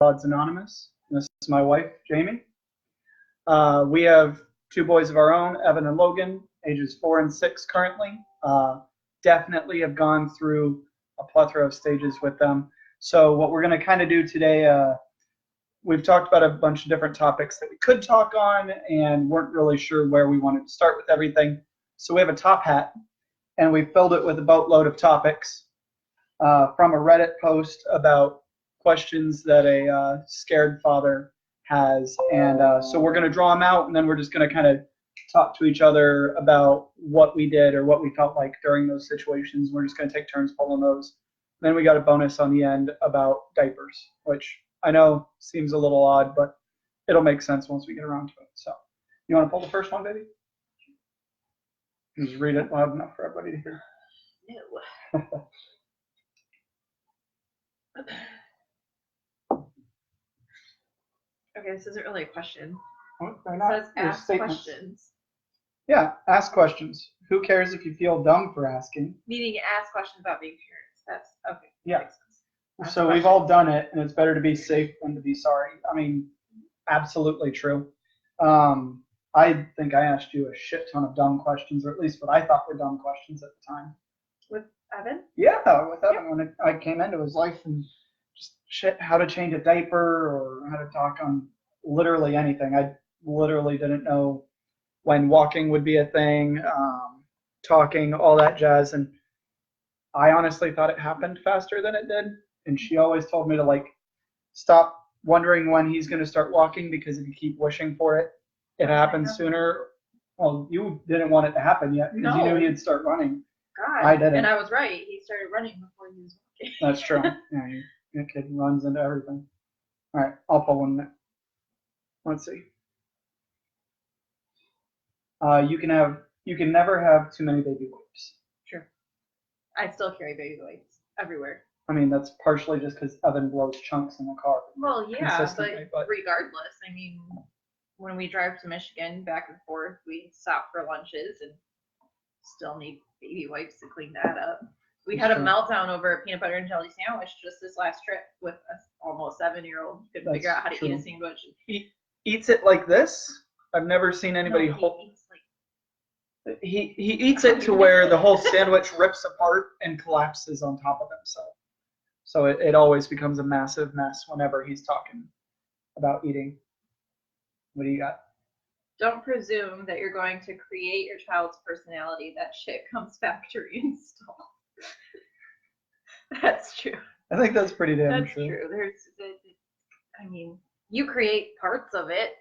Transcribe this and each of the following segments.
Odds Anonymous. This is my wife, Jamie. We have two boys of our own, Evan and Logan, ages 4 and 6 currently. Definitely have gone through a plethora of stages with them. So what we're going to kind of do today, we've talked about a bunch of different topics that we could talk on and weren't really sure where we wanted to start with everything. So we have a top hat, and we filled it with a boatload of topics from a Reddit post about questions that a scared father has. And so we're going to draw them out, and then we're just going to kind of talk to each other about what we did or what we felt like during those situations. We're just going to take turns pulling those. Then we got a bonus on the end about diapers, which I know seems a little odd, but it'll make sense once we get around to it. So you want to pull the first one, baby? Just read it loud enough for everybody to hear. No. Okay, this isn't really a question. Why It not? says There's ask statements. questions. Yeah, ask questions. Who cares if you feel dumb for asking? Meaning ask questions about being parents. That's okay. Yeah. Makes sense. Ask So we've all questions. done it, and it's better to be safe than to be sorry. I mean, absolutely true. I think I asked you a shit ton of dumb questions, or at least what I thought were dumb questions at the time. With Evan? Yeah, with Evan, when I came into his life and just shit, how to change a diaper or how to talk on literally anything. I literally didn't know when walking would be a thing, talking, all that jazz. And I honestly thought it happened faster than it did. And she always told me to like stop wondering when he's going to start walking, because if you keep wishing for it, it happens sooner. Well, you didn't want it to happen yet because you No. knew he'd start running. God. I didn't. And I was right. He started running before he was walking. That's true. Yeah, your kid runs into everything. All right, I'll pull one next. Let's see. You can never have too many baby wipes. Sure. I still carry baby wipes everywhere. I mean, that's partially just because Evan blows chunks in the car. Well, yeah, Consistently, but but- regardless, I mean, when we drive to Michigan back and forth, we stop for lunches and still need baby wipes to clean that up. We had a Sure. meltdown over a peanut butter and jelly sandwich just this last trip with a almost 7-year-old. Couldn't figure out how to eat a That's true. sandwich. He eats it like this. I've never seen anybody No, he hold. eats like He eats it to where the whole sandwich rips apart and collapses on top of himself. So it always becomes a massive mess whenever he's talking about eating. What do you got? Don't presume that you're going to create your child's personality. That shit comes factory installed. That's true. I think that's pretty damn That's true. true. I mean, you create parts of it.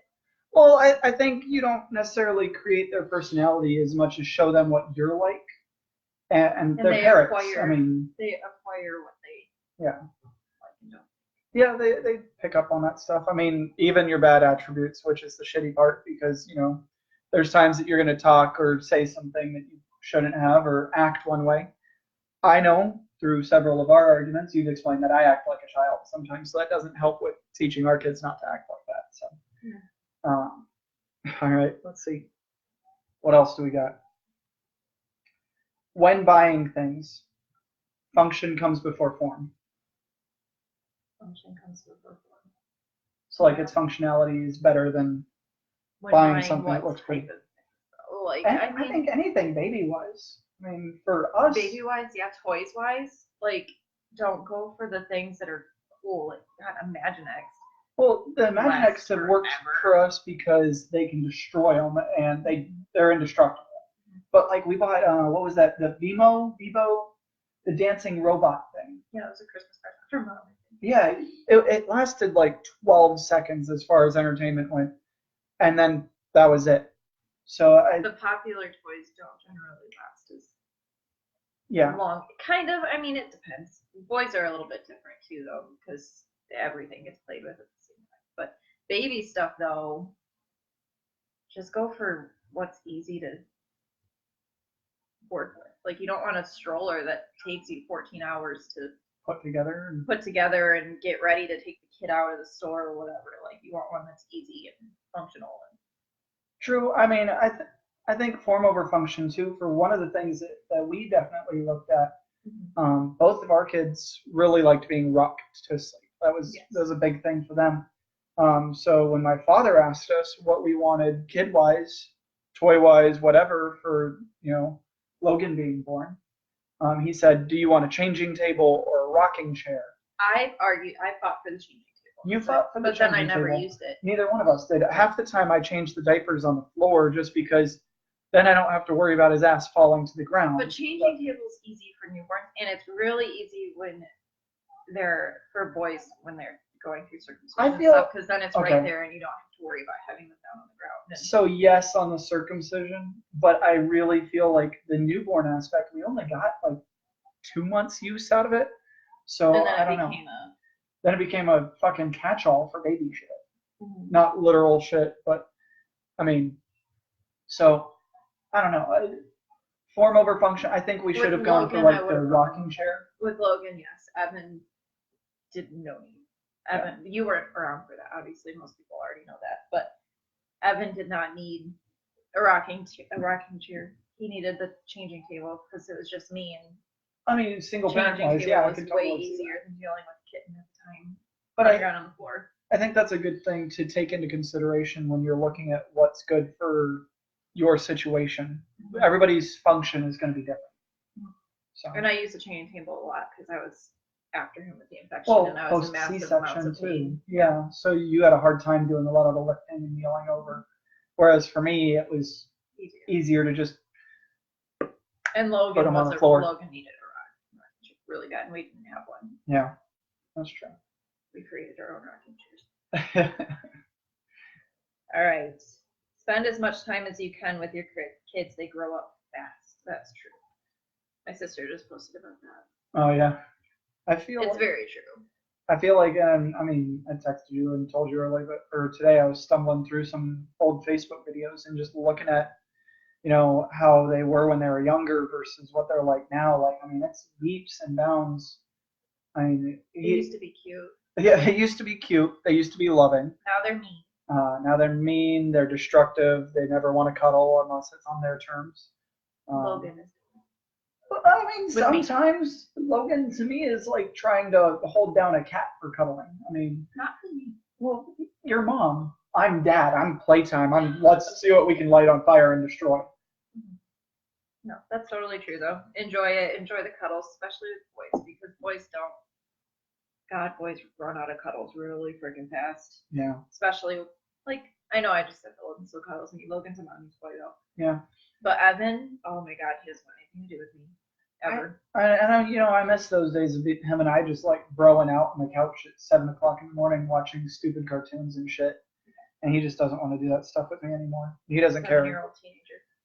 Well, I think you don't necessarily create their personality as much as show them what you're like, and their they parents. acquire- I mean, They acquire what they yeah. like and don't. Yeah, they pick up on that stuff. I mean, even your bad attributes, which is the shitty part, because, there's times that you're going to talk or say something that you shouldn't have or act one way. I know through several of our arguments, you've explained that I act like a child sometimes, so that doesn't help with teaching our kids not to act like that. So, all right, let's see. What else do we got? When buying things, function comes before form. Function comes before form. So, like, its functionality is better than When buying something what that looks pretty. type of thing? Like, I think anything baby-wise. I mean, for us. Baby-wise, yeah, toys-wise, like, don't go for the things that are cool, like, not Imaginext. Well, the Imaginext have worked forever. for us because they can destroy them and they're indestructible. But like we bought, what was that? The Vivo, the dancing robot thing. Yeah, it was a Christmas present for Mom. Yeah, it lasted like 12 seconds as far as entertainment went, and then that was it. So The popular toys don't generally last as yeah, long. Kind of, I mean, it depends. Boys are a little bit different too, though, because everything gets played with at the same time. But baby stuff, though, just go for what's easy to work with. Like, you don't want a stroller that takes you 14 hours to put together. And put together and get ready to take the kid out of the store or whatever. Like, you want one that's easy and functional. true. I mean, I think form over function too. For one of the things that we definitely looked at, both of our kids really liked being rocked to sleep. That was Yes. that was a big thing for them. So when my father asked us what we wanted kid wise, toy wise, whatever for Logan being born, he said, "Do you want a changing table or a rocking chair?" I fought for the changing table. You fought for the but then I changing never table. used it. Neither one of us did. Half the time I changed the diapers on the floor just because then I don't have to worry about his ass falling to the ground. But changing tables easy for newborns, and it's really easy when they're for boys when they're going through circumcision I feel- stuff, because then it's right okay. there and you don't have to worry about having them down on the ground. And So yes, on the circumcision, but I really feel like the newborn aspect, we only got like 2 months use out of it. So and then I don't know. became a Then it became a fucking catch-all for baby shit. Mhm. Not literal shit, but I mean, so I don't know. Form over function. I think we should have With gone for Logan, I like the would've rocking gone- chair. with Logan, yes. Evan didn't know me. Evan, you weren't around for that. Obviously, most people already know that. But Evan did not need a rocking chair. He needed the changing table because it was just me, and I mean, single parent changing wise, table yeah, I was could way totally see that. easier than dealing with a kitten at the time. But running I, around on the floor. I think that's a good thing to take into consideration when you're looking at what's good for your situation. Everybody's function is going to be different. So. And I used the changing table a lot because I was after him with the infection, Well, and I was post in massive C-section amounts of too. pain. Yeah, so you had a hard time doing a lot of the lifting and kneeling over. Whereas for me, it was Easier. easier to just And put Logan him on was the floor. Logan needed a rocking chair really bad, and we didn't have one. Yeah, that's true. We created our own rocking chairs. All right. Spend as much time as you can with your kids. They grow up fast. That's true. My sister just posted about that. Oh yeah, I feel It's like, very true. I feel like I mean I texted you and told you earlier, but or today I was stumbling through some old Facebook videos and just looking at how they were when they were younger versus what they're like now. Like I mean it's leaps and bounds. I mean They used to be cute. yeah, they used to be cute. They used to be loving. Now they're mean. Now they're mean. They're destructive. They never want to cuddle unless it's on their terms. Logan is. But, I mean, With me. sometimes Logan to me is like trying to hold down a cat for cuddling. I mean, Not for me. well, your mom. I'm dad. I'm playtime. Let's see what we can light on fire and destroy. No, that's totally true though. Enjoy it. Enjoy the cuddles, especially with boys, because boys don't. God, boys run out of cuddles really freaking fast. Yeah. Especially like I know I just said Logan still cuddles me. Logan's a mommy's boy though. Yeah. But Evan, oh my God, he doesn't want anything to do with me ever. I miss those days of him and I just like broing out on the couch at 7 o'clock in the morning watching stupid cartoons and shit. And he just doesn't want to do that stuff with me anymore. He doesn't care. 7-year-old teenager.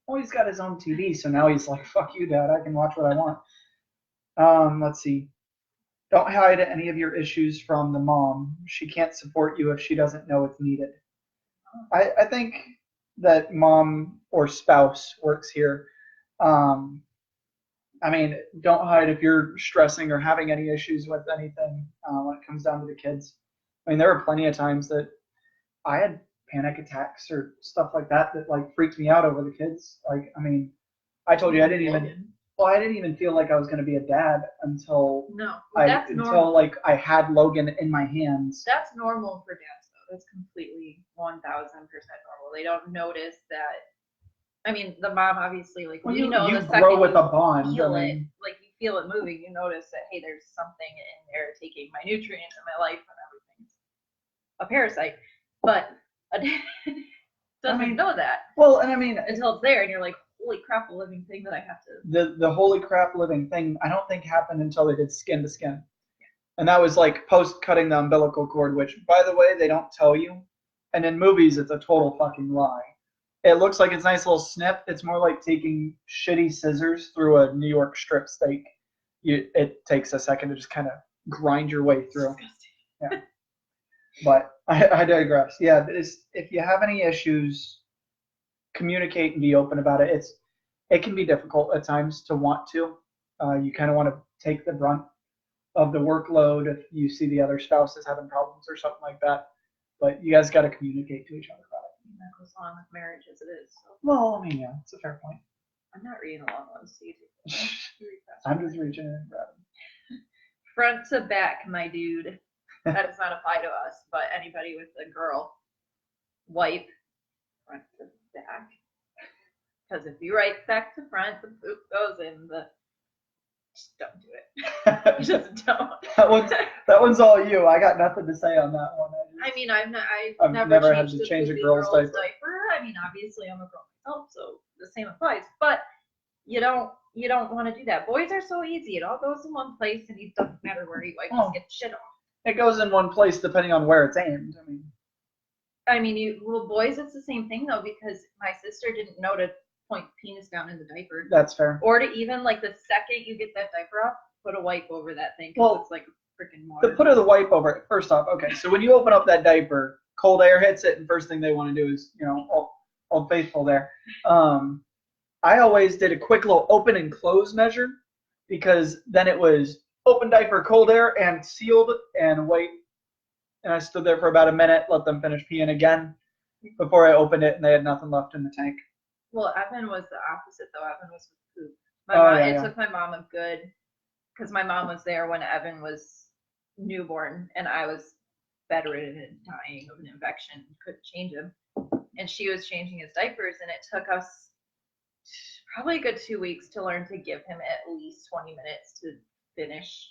Well, he's got his own TV, so now he's like, fuck you, Dad, I can watch what I want. Let's see. Don't hide any of your issues from the mom. She can't support you if she doesn't know it's needed. I think that mom or spouse works here. I mean, don't hide if you're stressing or having any issues with anything when it comes down to the kids. I mean, there were plenty of times that I had panic attacks or stuff like that like freaked me out over the kids. Like, I mean, I told you I didn't even feel like I was going to be a dad until No, that's normal. like I had Logan in my hands. That's normal for dads though. That's completely 1,000% normal. They don't notice that. I mean, the mom obviously like Well, you know you the grow second with you a bond. feel I it, mean, like you feel it moving. You notice that hey, there's something in there taking my nutrients in my life and everything's a parasite. But a dad doesn't know that. Well, and I mean, until it's there, and you're like, holy crap, a living thing that I have to. The holy crap living thing, I don't think happened until they did skin to skin. And that was like post cutting the umbilical cord, which, by the way, they don't tell you. And in movies, it's a total fucking lie. It looks like it's a nice little snip. It's more like taking shitty scissors through a New York strip steak. It takes a second to just kind of grind your way through. Yeah. But I digress. Yeah, if you have any issues, communicate and be open about it. It can be difficult at times to want to. You kind of want to take the brunt of the workload if you see the other spouse is having problems or something like that. But you guys got to communicate to each other about it. That goes along with marriage as it is. So. Well, I mean, yeah, it's a fair point. I'm not reading a long one, so you do. I'm just reaching in and grabbing. Front to back, my dude. That does not apply to us, but anybody with a girl, wipe front to back. Because if you write back to front, the poop goes in the. Just don't do it. Just don't. that one's all you. I got nothing to say on that one. I mean, I've I've never never had changed to a change a poopy girl's diaper. I mean, obviously I'm a girl myself, so the same applies. But you don't want to do that. Boys are so easy. It all goes in one place, and it doesn't matter where you wipe. Just get shit off. It goes in one place depending on where it's aimed. Boys, it's the same thing though, because my sister didn't know to point penis down in the diaper, That's fair. or to even like the second you get that diaper off, put a wipe over that thing, Well, because it's like freaking water. The put of the wipe over it. First off, okay, so when you open up that diaper, cold air hits it, and first thing they want to do is, Old Faithful there. I always did a quick little open and close measure, because then it was open diaper, cold air, and sealed, and wait. And I stood there for about a minute, let them finish peeing again before I opened it, and they had nothing left in the tank. Well, Evan was the opposite though. Evan was with poop. It took my mom a good, because my mom was there when Evan was newborn, and I was bedridden and dying of an infection, couldn't change him, and she was changing his diapers, and it took us probably a good 2 weeks to learn to give him at least 20 minutes to finish.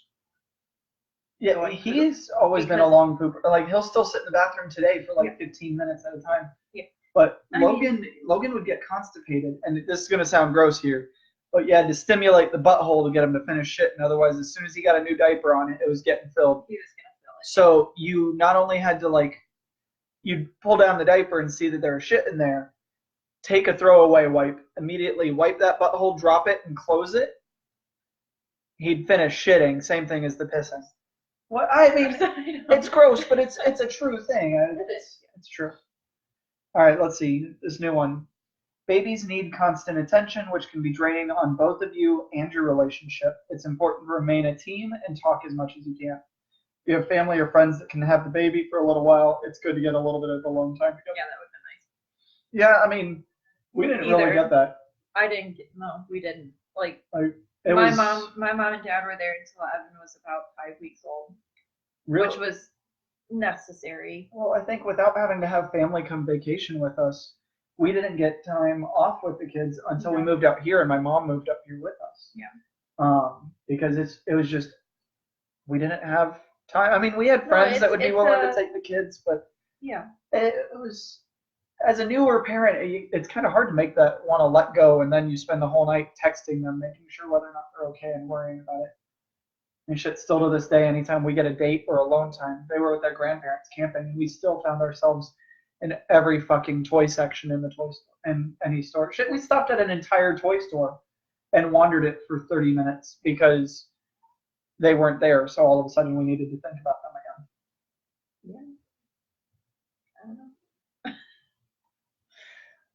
Yeah, he's always been a long pooper. Like, he'll still sit in the bathroom today for like 15 minutes at a time. Yeah. But Logan would get constipated, and this is going to sound gross here, but you had to stimulate the butthole to get him to finish shitting. Otherwise, as soon as he got a new diaper on it, it was getting filled. He was going to fill it. So you not only had to, you'd pull down the diaper and see that there was shit in there, take a throwaway wipe, immediately wipe that butthole, drop it, and close it. He'd finish shitting. Same thing as the pissing. What I mean, it's gross, but it's a true thing. It's true. All right, let's see this new one. Babies need constant attention, which can be draining on both of you and your relationship. It's important to remain a team and talk as much as you can. If you have family or friends that can have the baby for a little while, it's good to get a little bit of alone time together. Yeah, that would be nice. Yeah, I mean, we didn't really get that. No, we didn't. My mom and dad were there until Evan was about 5 weeks old, which was necessary. Well, I think without having to have family come vacation with us, we didn't get time off with the kids until we moved out here, and my mom moved up here with us. Yeah. Because it was just, we didn't have time. I mean, we had friends that would be willing to take the kids, but yeah, it was, as a newer parent, it's kind of hard to make that want to let go, and then you spend the whole night texting them, making sure whether or not they're okay and worrying about it. And shit, still to this day, anytime we get a date or alone time, they were with their grandparents camping, and we still found ourselves in every fucking toy section in the toy store and any store. Shit, we stopped at an entire toy store and wandered it for 30 minutes because they weren't there. So all of a sudden we needed to think about them again. Yeah. I don't know.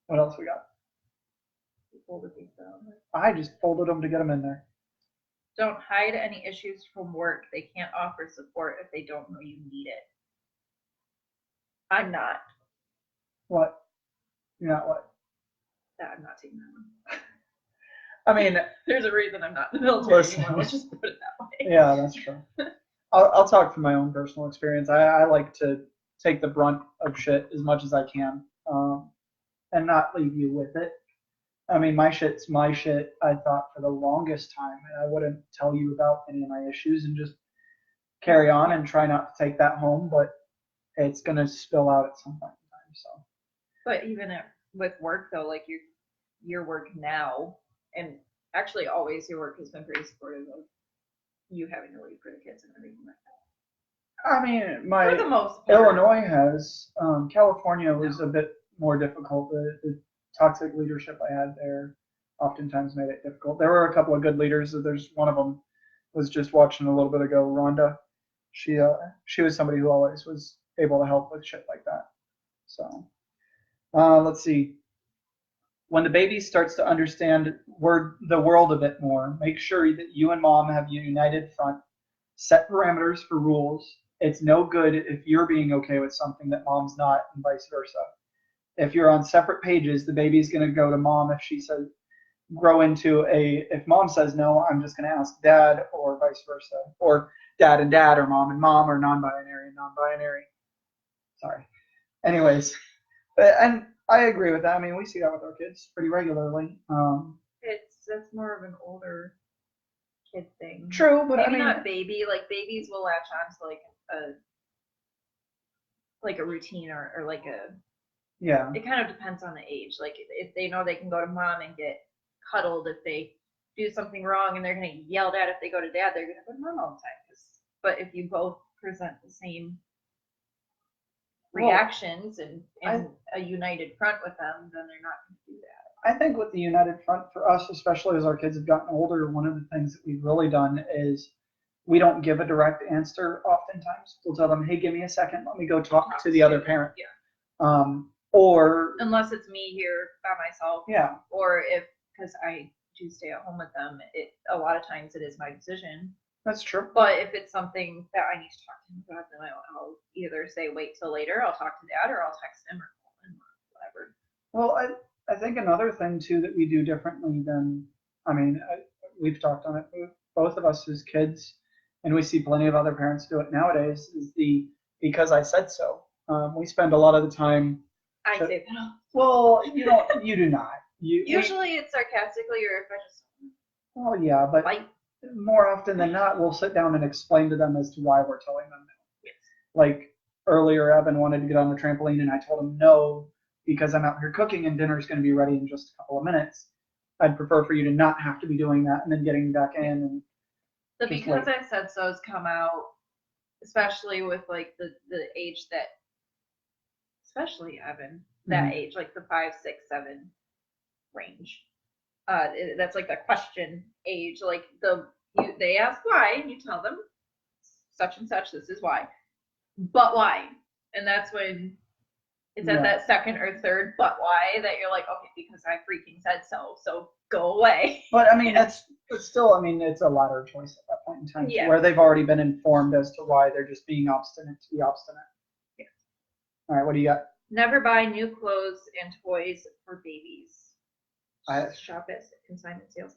What else we got? You folded these down. I just folded them to get them in there. Don't hide any issues from work. They can't offer support if they don't know you need it. I'm not. What? You're not what? I'm not taking that one. I mean, there's a reason I'm not in the military anymore. Let's just put it that way. Yeah, that's true. I'll talk from my own personal experience. I like to take the brunt of shit as much as I can, and not leave you with it. I mean, my shit's my shit, I thought, for the longest time, and I wouldn't tell you about any of my issues and just carry on and try not to take that home, but it's going to spill out at some point in time. So. But even with work, though, like your work now, and actually always your work has been pretty supportive of you having to leave for the kids and everything like that. I mean, for the most part. Illinois has. California was a bit more difficult. The toxic leadership I had there oftentimes made it difficult. There were a couple of good leaders. There's one of them was just watching a little bit ago, Rhonda. She was somebody who always was able to help with shit like that. So let's see. When the baby starts to understand the world a bit more, make sure that you and mom have a united front. Set parameters for rules. It's no good if you're being okay with something that mom's not, and vice versa. If you're on separate pages, the baby's going to go to mom if she says, if mom says no, I'm just going to ask dad, or vice versa. Or dad and dad or mom and mom or non-binary and non-binary. Sorry. Anyways, and I agree with that. I mean, we see that with our kids pretty regularly. That's more of an older kid thing. True, but Maybe I mean, not baby. Like babies will latch on to like a routine or like a. yeah. It kind of depends on the age. Like if they know they can go to mom and get cuddled, if they do something wrong and they're gonna get yelled at if they go to dad, they're gonna go to mom all the time. But if you both present the same reactions and a united front with them, then they're not gonna do that. I think with the united front for us, especially as our kids have gotten older, one of the things that we've really done is we don't give a direct answer oftentimes. We'll tell them, hey, give me a second, let me go talk to the other parent. Yeah. Or unless it's me here by myself. Yeah. Or because I do stay at home with them, a lot of times it is my decision. That's true. But if it's something that I need to talk to him about, then I'll either say wait till later, I'll talk to dad, or I'll text him or call him or whatever. Well, I think another thing too that we do differently than, I mean, we've talked on it, both of us as kids, and we see plenty of other parents do it nowadays, is the because I said so. We spend a lot of the time. I say that. Well, you do not. Usually it's sarcastically or if I just. Well, yeah, but like. More often than not, we'll sit down and explain to them as to why we're telling them no. Yes. Like earlier, Evan wanted to get on the trampoline, and I told him no because I'm out here cooking and dinner's going to be ready in just a couple of minutes. I'd prefer for you to not have to be doing that and then getting back in. And the because I said so's come out, especially with like the age that, especially Evan, that age, like the 5, 6, 7 range. That's like the question age. Like they ask why, and you tell them such and such. This is why, but why? And that's when it's at that second or third, but why that you're like, okay, because I freaking said so. So go away. But I mean, but still, I mean, it's a ladder choice at that point in time, where they've already been informed as to why they're just being obstinate to be obstinate. Yes. All right, what do you got? Never buy new clothes and toys for babies. Shop at consignment sales.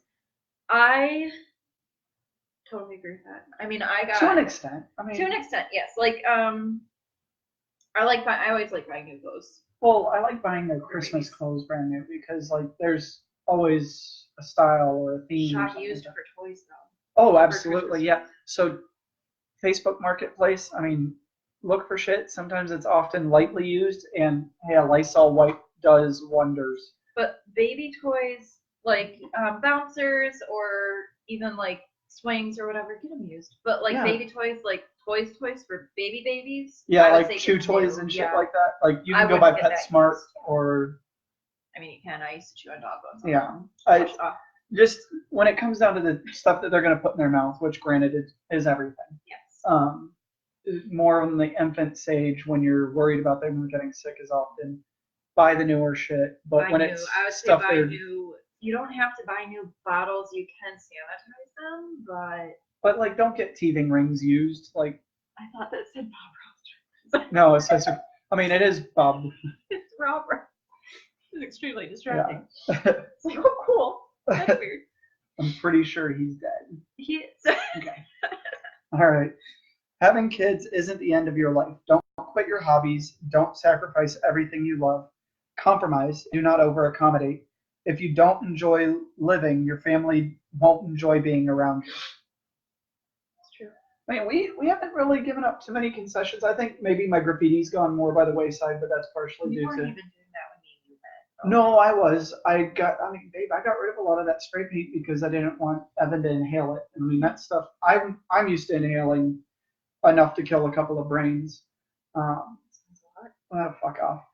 I totally agree with that. I mean, I got to an extent. To an extent, yes. Like, I always like buying new clothes. Well, I like buying their Christmas clothes brand new because like there's always a style or a theme. Shop used for toys though. Oh, absolutely, yeah. So Facebook Marketplace, I mean, look for shit. Sometimes it's often lightly used, and hey, a Lysol wipe does wonders. But baby toys, like bouncers or even like swings or whatever, get them used. But like baby toys, like toys for babies. Yeah, like chew toys and shit like that. Like you can go buy PetSmart or. I mean, you can. I used to chew on dog bones. Yeah. Just when it comes down to the stuff that they're going to put in their mouth, which granted is everything. Yes. More on the infant stage when you're worried about them getting sick is often buy the newer shit. But when it's stuff buy new, you don't have to buy new bottles. You can sanitize them, but like don't get teething rings used. Like I thought that said Bob Ross. No, it says. I mean, it is Bob. It's Rob Ross. It's extremely distracting. Yeah. It's like, oh, cool. That's weird. I'm pretty sure he's dead. He is. Okay. All right. Having kids isn't the end of your life. Don't quit your hobbies. Don't sacrifice everything you love. Compromise. Do not over-accommodate. If you don't enjoy living, your family won't enjoy being around you. That's true. I mean, we haven't really given up too many concessions. I think maybe my graffiti's gone more by the wayside, but that's partially due to. You weren't even doing that when you met. No, I was. Babe, I got rid of a lot of that spray paint because I didn't want Evan to inhale it. I mean, that stuff. I'm used to inhaling enough to kill a couple of brains. Fuck off.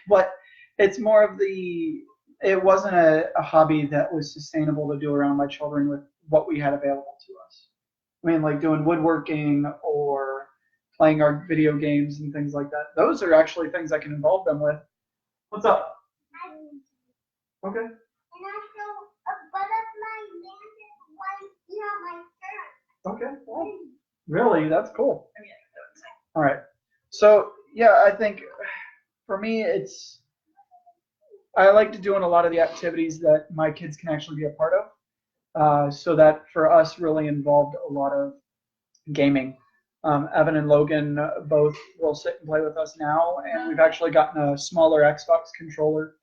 But it's more of it wasn't a hobby that was sustainable to do around my children with what we had available to us. I mean, like doing woodworking or playing our video games and things like that. Those are actually things I can involve them with. What's up? Okay. And also, a butterfly landed while you have my shirt. Okay. Well, really, that's cool. All right. So yeah, I think for me, I like to doing a lot of the activities that my kids can actually be a part of. So that for us really involved a lot of gaming. Evan and Logan both will sit and play with us now, and we've actually gotten a smaller Xbox controller.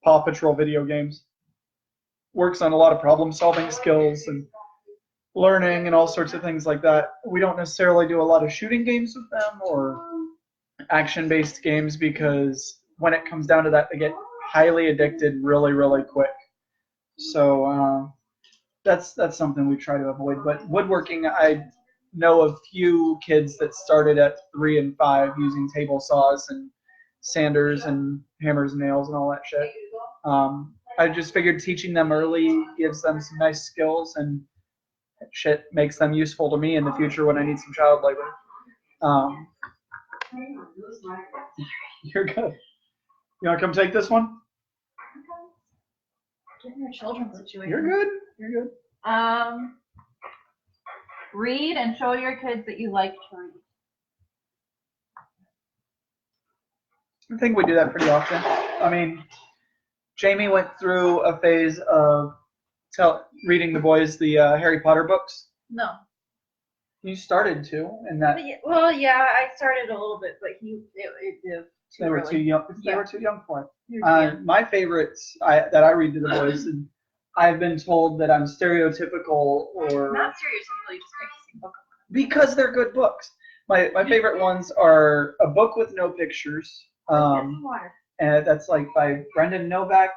Paw Patrol video games. Works on a lot of problem solving skills and learning and all sorts of things like that. We don't necessarily do a lot of shooting games with them or action based games because when it comes down to that, they get highly addicted really, really quick. So that's something we try to avoid. But woodworking, I know a few kids that started at 3 and 5 using table saws and sanders and hammers and nails and all that shit. I just figured teaching them early gives them some nice skills and shit makes them useful to me in the future when I need some child labor. You're good. You want to come take this one? Get in your children's situation. You're good. You're good. Read and show your kids that you like to read. I think we do that pretty often. I mean, Jamie went through a phase of reading the boys the Harry Potter books. No. You started to, and that Well, yeah, I started a little bit, but they were too young. They were too young for it. Yeah. My favorites that I read to the boys, and I've been told that I'm stereotypical or Not stereotypically, just pick the same book. because they're good books. My favorite ones are A Book with No Pictures. Water. And that's like by Brendan Novak,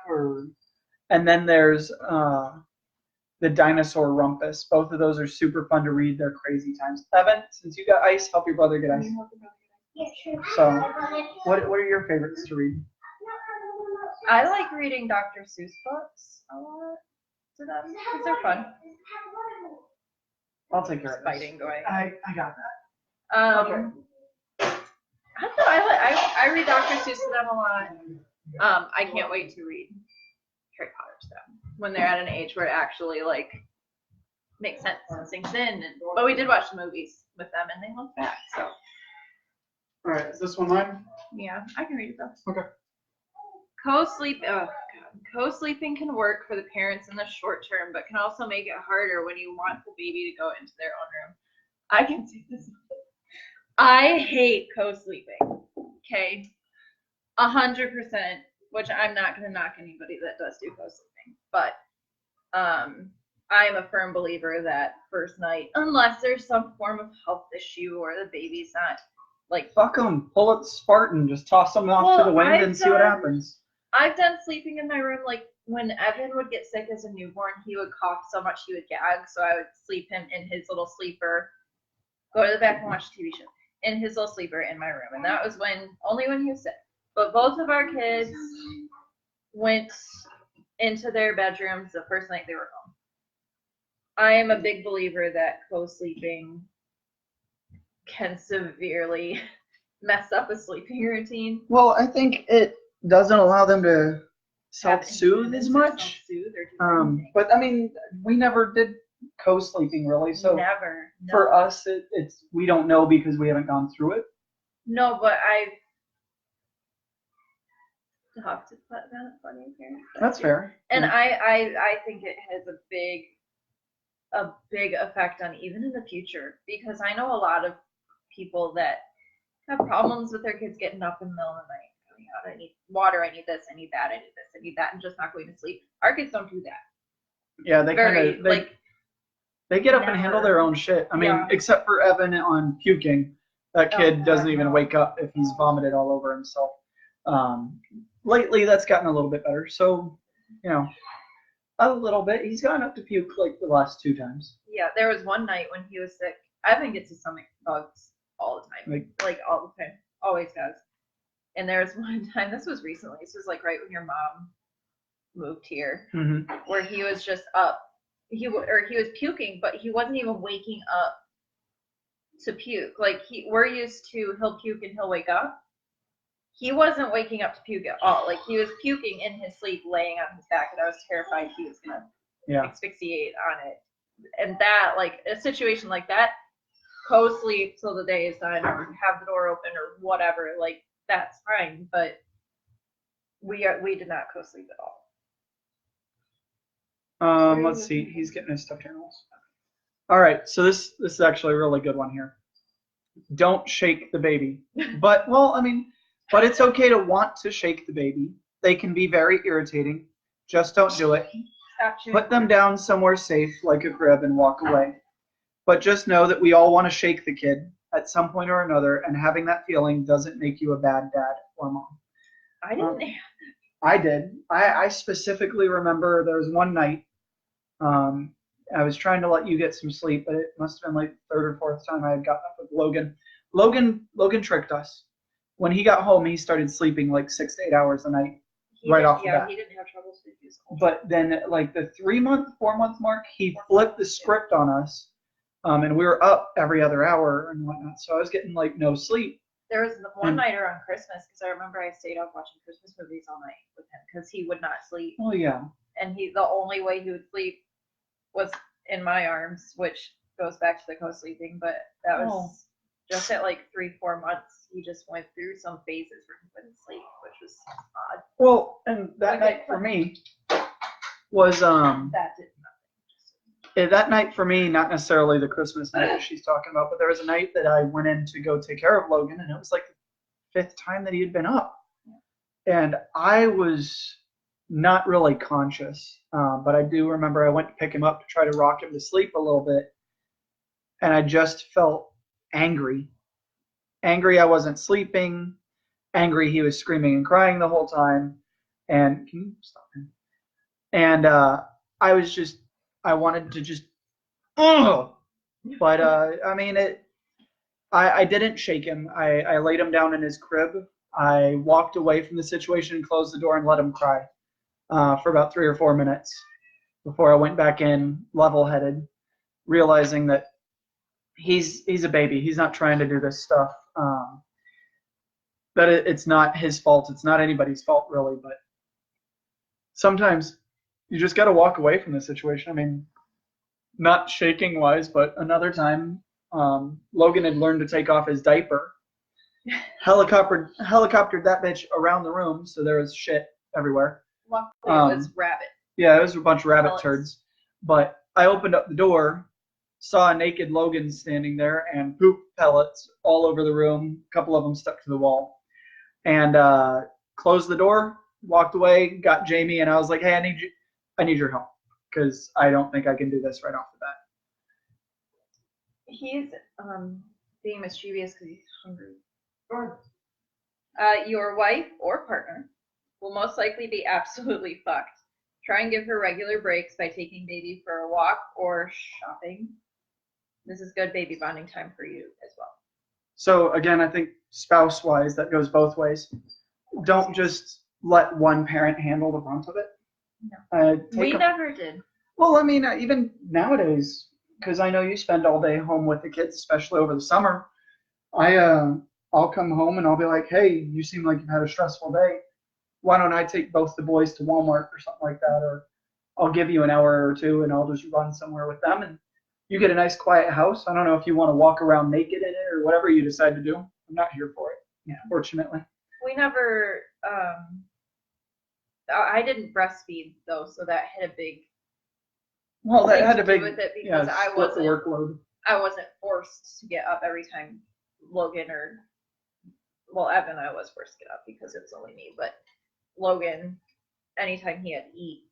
and then there's The Dinosaur Rumpus. Both of those are super fun to read. They're crazy times. Evan, since you got ice, help your brother get ice. Yeah, sure. So, what are your favorites to read? I like reading Dr. Seuss books a lot to them because they're fun. I'll take care of this. Fighting going. I got that. Okay. I don't know. I read Dr. Seuss to them a lot. I can't wait to read Harry Potter to them when they're at an age where it actually like makes sense and sinks in. But we did watch the movies with them and they look back. So All right, is this one mine? yeah, I can read it though. Okay. Co-sleeping can work for the parents in the short term, but can also make it harder when you want the baby to go into their own room. I can see this. I hate co-sleeping. Okay, 100%. Which I'm not gonna knock anybody that does do co-sleeping, but I'm a firm believer that first night, unless there's some form of health issue or the baby's not like. Fuck them. Pull up the Spartan. Just toss them off to the wind and see what happens. I've done sleeping in my room, like when Evan would get sick as a newborn, he would cough so much he would gag, so I would sleep him in his little sleeper, go to the back and watch a TV show in his little sleeper in my room, and that was only when he was sick. But both of our kids went into their bedrooms the first night they were home. I am a big believer that co-sleeping can severely mess up a sleeping routine. Well, I think it doesn't allow them to self-soothe as much. But I mean, we never did co-sleeping really, so Never. No. for us, it's we don't know because we haven't gone through it. No, but I've talked to plenty of parents. That's fair. And I think it has a big effect on even in the future, because I know a lot of people that have problems with their kids getting up in the middle of the night. Going out, I need water, I need this, I need that, I need this, I need that, and just not going to sleep. Our kids don't do that. Yeah, they Very kind of they get up and handle their own shit. I mean, Yeah. except for Evan on puking. That kid Oh, doesn't God, even no. wake up if he's vomited all over himself. Lately, that's gotten a little bit better. So, a little bit. He's gotten up to puke like the last 2 times. Yeah, there was one night when he was sick. Evan gets his stomach bugs all the time. Like all the time. Always does. And there was one time, this was recently, this was like right when your mom moved here, Mm-hmm. where he was just up. He was puking, but he wasn't even waking up to puke. Like we're used to he'll puke and he'll wake up. He wasn't waking up to puke at all. Like he was puking in his sleep, laying on his back, and I was terrified he was gonna asphyxiate on it. And that, like a situation like that, co-sleep till the day is done, or have the door open, or whatever. Like that's fine, but we did not co-sleep at all. Let's see. He's getting his stuffed animals. All right, so this is actually a really good one here. Don't shake the baby. But well, I mean, but it's okay to want to shake the baby. They can be very irritating. Just don't do it. Stop chewing. Put them down somewhere safe, like a crib, and walk away. But just know that we all want to shake the kid at some point or another, and having that feeling doesn't make you a bad dad or mom. I didn't. I did. I specifically remember there was one night. I was trying to let you get some sleep, but it must have been like the third or fourth time I had gotten up with Logan. Logan tricked us. When he got home, he started sleeping like 6 to 8 hours a night. Right off the bat. He didn't have trouble sleeping. But then, at like the 3 month, 4 month mark, he flipped the script on us, and we were up every other hour and whatnot. So I was getting like no sleep. There was one night around Christmas because I remember I stayed up watching Christmas movies all night with him because he would not sleep, Oh yeah. and the only way he would sleep was in my arms, which goes back to the co-sleeping. But that was just at like 3-4 months. He just went through some phases where he wouldn't sleep, which was odd. Well, and that night for me was That did nothing. that night for me, not necessarily the Christmas night that she's talking about, but there was a night that I went in to go take care of Logan, and it was like the 5th time that he had been up, and I was not really conscious, but I do remember I went to pick him up to try to rock him to sleep a little bit, and I just felt angry. Angry I wasn't sleeping, angry he was screaming and crying the whole time, and can you stop him? And I wanted to just, but I mean I didn't shake him. I laid him down in his crib. I walked away from the situation and closed the door and let him cry for about 3 or 4 minutes before I went back in, level-headed, realizing that he's a baby. He's not trying to do this stuff. That it's not his fault. It's not anybody's fault, really. But sometimes you just got to walk away from the situation. I mean, not shaking wise, but another time, Logan had learned to take off his diaper. Helicoptered that bitch around the room, so there was shit everywhere. Luckily, it was rabbit. Yeah, it was a bunch of rabbit Pellets. turds. But I opened up the door, saw a naked Logan standing there, and poop pellets all over the room. A couple of them stuck to the wall. And closed the door, walked away, got Jamie, and I was like, "Hey, I need your help because I don't think I can do this right off the bat." He's being mischievous because he's hungry. Your wife or partner will most likely be absolutely fucked. Try and give her regular breaks by taking baby for a walk or shopping. This is good baby bonding time for you as well. So again, I think spouse-wise, that goes both ways. Don't just let one parent handle the brunt of it. No. We never did. Well, I mean, even nowadays, because I know you spend all day home with the kids, especially over the summer. I'll come home and I'll be like, "Hey, you seem like you've had a stressful day. Why don't I take both the boys to Walmart or something like that? Or I'll give you an hour or two and I'll just run somewhere with them, and you get a nice quiet house. I don't know if you want to walk around naked in it or whatever you decide to do. I'm not here for it, fortunately." We never. I didn't breastfeed though, so that had a big. Well, that had a to do big with it because I split the wasn't. workload. I wasn't forced to get up every time Logan Evan, I was forced to get up because it was only me, but Logan, anytime he had to eat,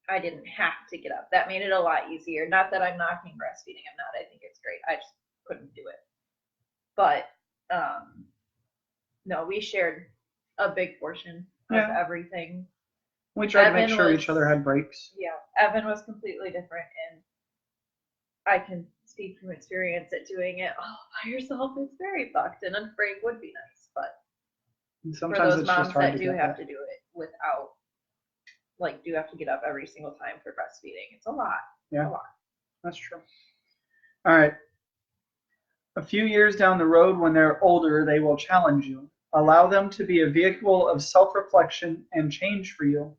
I didn't have to get up. That made it a lot easier. Not that I'm knocking breastfeeding. I'm not. I think it's great. I just couldn't do it. But no, we shared a big portion of everything. We tried to make sure each other had breaks. Yeah, Evan was completely different, and I can speak from experience at doing it all by yourself. It's very fucked, and a break would be nice, but Sometimes for those it's moms just hard that to do get have that. to do it without, like, do have to get up every single time for breastfeeding, it's a lot. Yeah, a lot. That's true. All right. A few years down the road, when they're older, they will challenge you. Allow them to be a vehicle of self-reflection and change for you.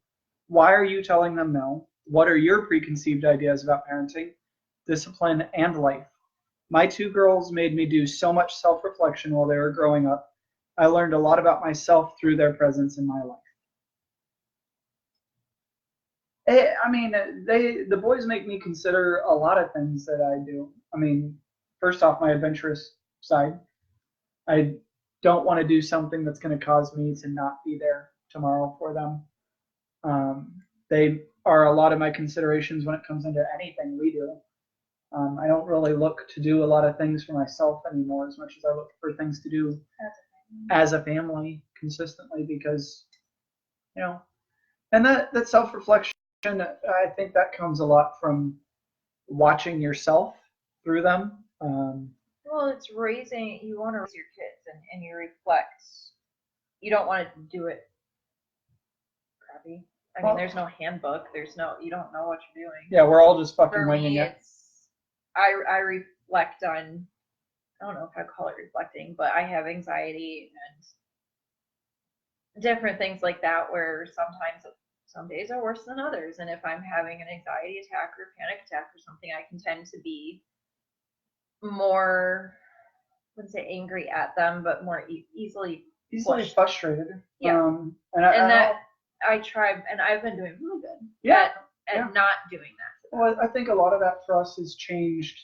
Why are you telling them no? What are your preconceived ideas about parenting, discipline, and life? My 2 girls made me do so much self-reflection while they were growing up. I learned a lot about myself through their presence in my life. I mean, the boys make me consider a lot of things that I do. I mean, first off, my adventurous side. I don't want to do something that's going to cause me to not be there tomorrow for them. They are a lot of my considerations when it comes into anything we do. I don't really look to do a lot of things for myself anymore as much as I look for things to do as a family consistently because, you know, and that self-reflection, I think that comes a lot from watching yourself through them. Well, it's raising, you want to raise your kids and you reflect. You don't want to do it crappy. I mean, Well- there's no handbook. You don't know what you're doing. Yeah, we're all just fucking For winging me, it. I reflect on, I don't know if I call it reflecting, but I have anxiety and different things like that where sometimes some days are worse than others. And if I'm having an anxiety attack or panic attack or something, I can tend to be more, I wouldn't say angry at them, but more easily Easily pushed. frustrated. Yeah. And I try, and I've been doing really good Yeah, at yeah. not doing that. well, I think a lot of that for us has changed.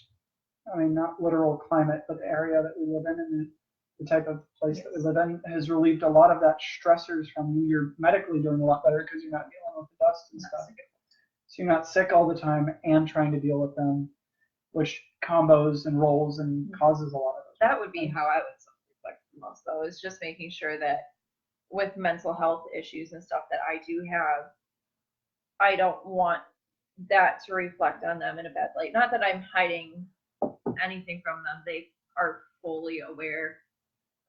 I mean, not literal climate, but the area that we live in and the type of place that we live in has relieved a lot of that stressors from you. You're medically doing a lot better because you're not dealing with the dust and stuff. So you're not sick all the time and trying to deal with them, which combos and rolls and causes a lot of those. That would be how I would self-reflect the most, though, is just making sure that with mental health issues and stuff that I do have, I don't want that to reflect on them in a bad light. Not that I'm hiding anything from them. They are fully aware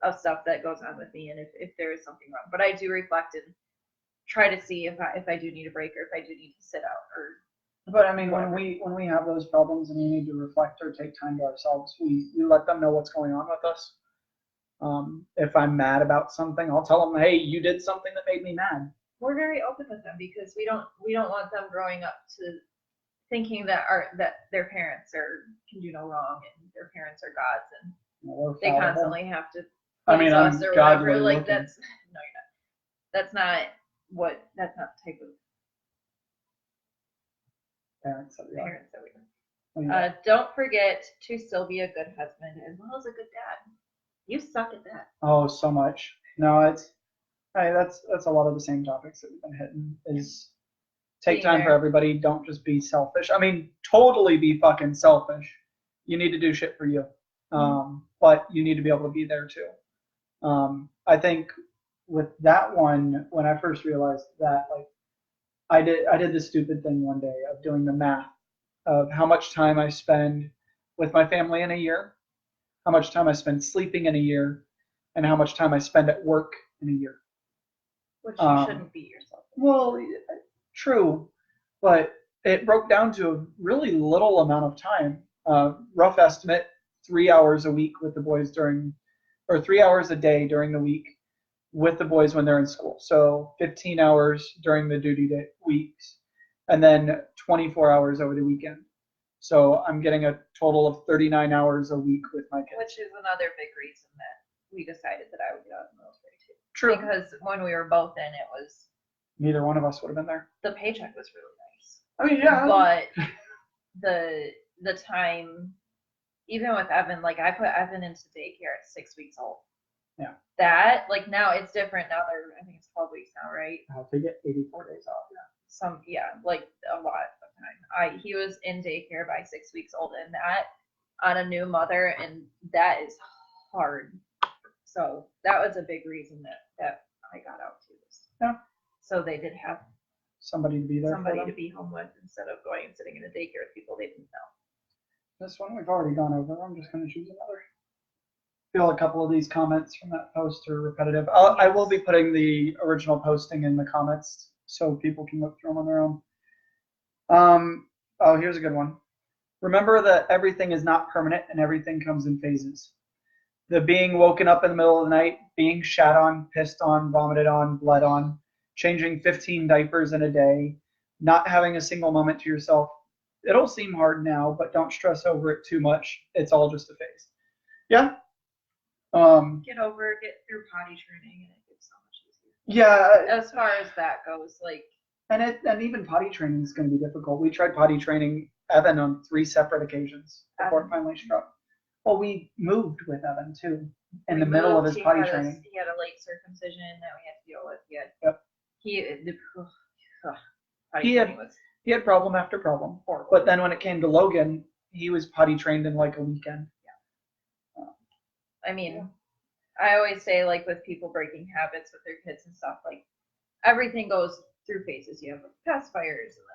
of stuff that goes on with me and if there is something wrong. But I do reflect and try to see if I do need a break or if I do need to sit out or. But I mean, when we have those problems and we need to reflect or take time to ourselves, we let them know what's going on with us. If I'm mad about something, I'll tell them, hey, you did something that made me mad. We're very open with them because we don't want them growing up to thinking that their parents can do no wrong and their parents are gods and We're they fallible. constantly have to I mean, please I'm us or godly whatever. Like looking. that's no, you're not. That's not the type of Parents that we are. parents that we are. I mean, Don't forget to still be a good husband as well as a good dad. You suck at that. oh, so much. No, that's a lot of the same topics that we've been hitting. Is take Being time for there. everybody. Don't just be selfish. I mean, totally be fucking selfish. You need to do shit for you, but you need to be able to be there too. I think with that one, when I first realized that, like, I did the stupid thing one day of doing the math of how much time I spend with my family in a year, how much time I spend sleeping in a year, and how much time I spend at work in a year. Which you shouldn't beat yourself. Well, true, but it broke down to a really little amount of time. Rough estimate, 3 hours a week with the boys or 3 hours a day during the week with the boys when they're in school. So 15 hours during the duty day weeks, and then 24 hours over the weekend. So I'm getting a total of 39 hours a week with my kids. Which is another big reason that we decided that I would get out of the military too. True. Because when we were both in, it was Neither one of us would have been there. the paycheck was really nice. I mean, yeah. But the time, even with Evan, like I put Evan into daycare at 6 weeks old. Yeah. That, like, now it's different. Now I think it's 12 weeks now, right? They get 84 days off. Like a lot of time. He was in daycare by 6 weeks old, and that on a new mother, and that is hard. So that was a big reason that I got out too. Yeah. So they did have Somebody to be there somebody for to them. be home with instead of going and sitting in a daycare with people they didn't know. This one we've already gone over. I'm just going to choose another. I feel a couple of these comments from that post are repetitive. I will be putting the original posting in the comments so people can look through them on their own. Oh, here's a good one. Remember that everything is not permanent and everything comes in phases. The being woken up in the middle of the night, being shat on, pissed on, vomited on, bled on, changing 15 diapers in a day, not having a single moment to yourself. It'll seem hard now, but don't stress over it too much. It's all just a phase. Yeah. Get through potty training, and it gets so much easier. Yeah. As far as that goes, like. And even potty training is going to be difficult. We tried potty training Evan on 3 separate occasions before it Evan. finally struck. Well, we moved with Evan too, in We the middle of moved, his potty he training. had a late circumcision that we had to deal with. Yep. Potty He had- training was He had problem after problem. horrible. But then when it came to Logan, he was potty trained in like a weekend. I mean, I always say, like, with people breaking habits with their kids and stuff, like, everything goes through phases. You have the pacifiers and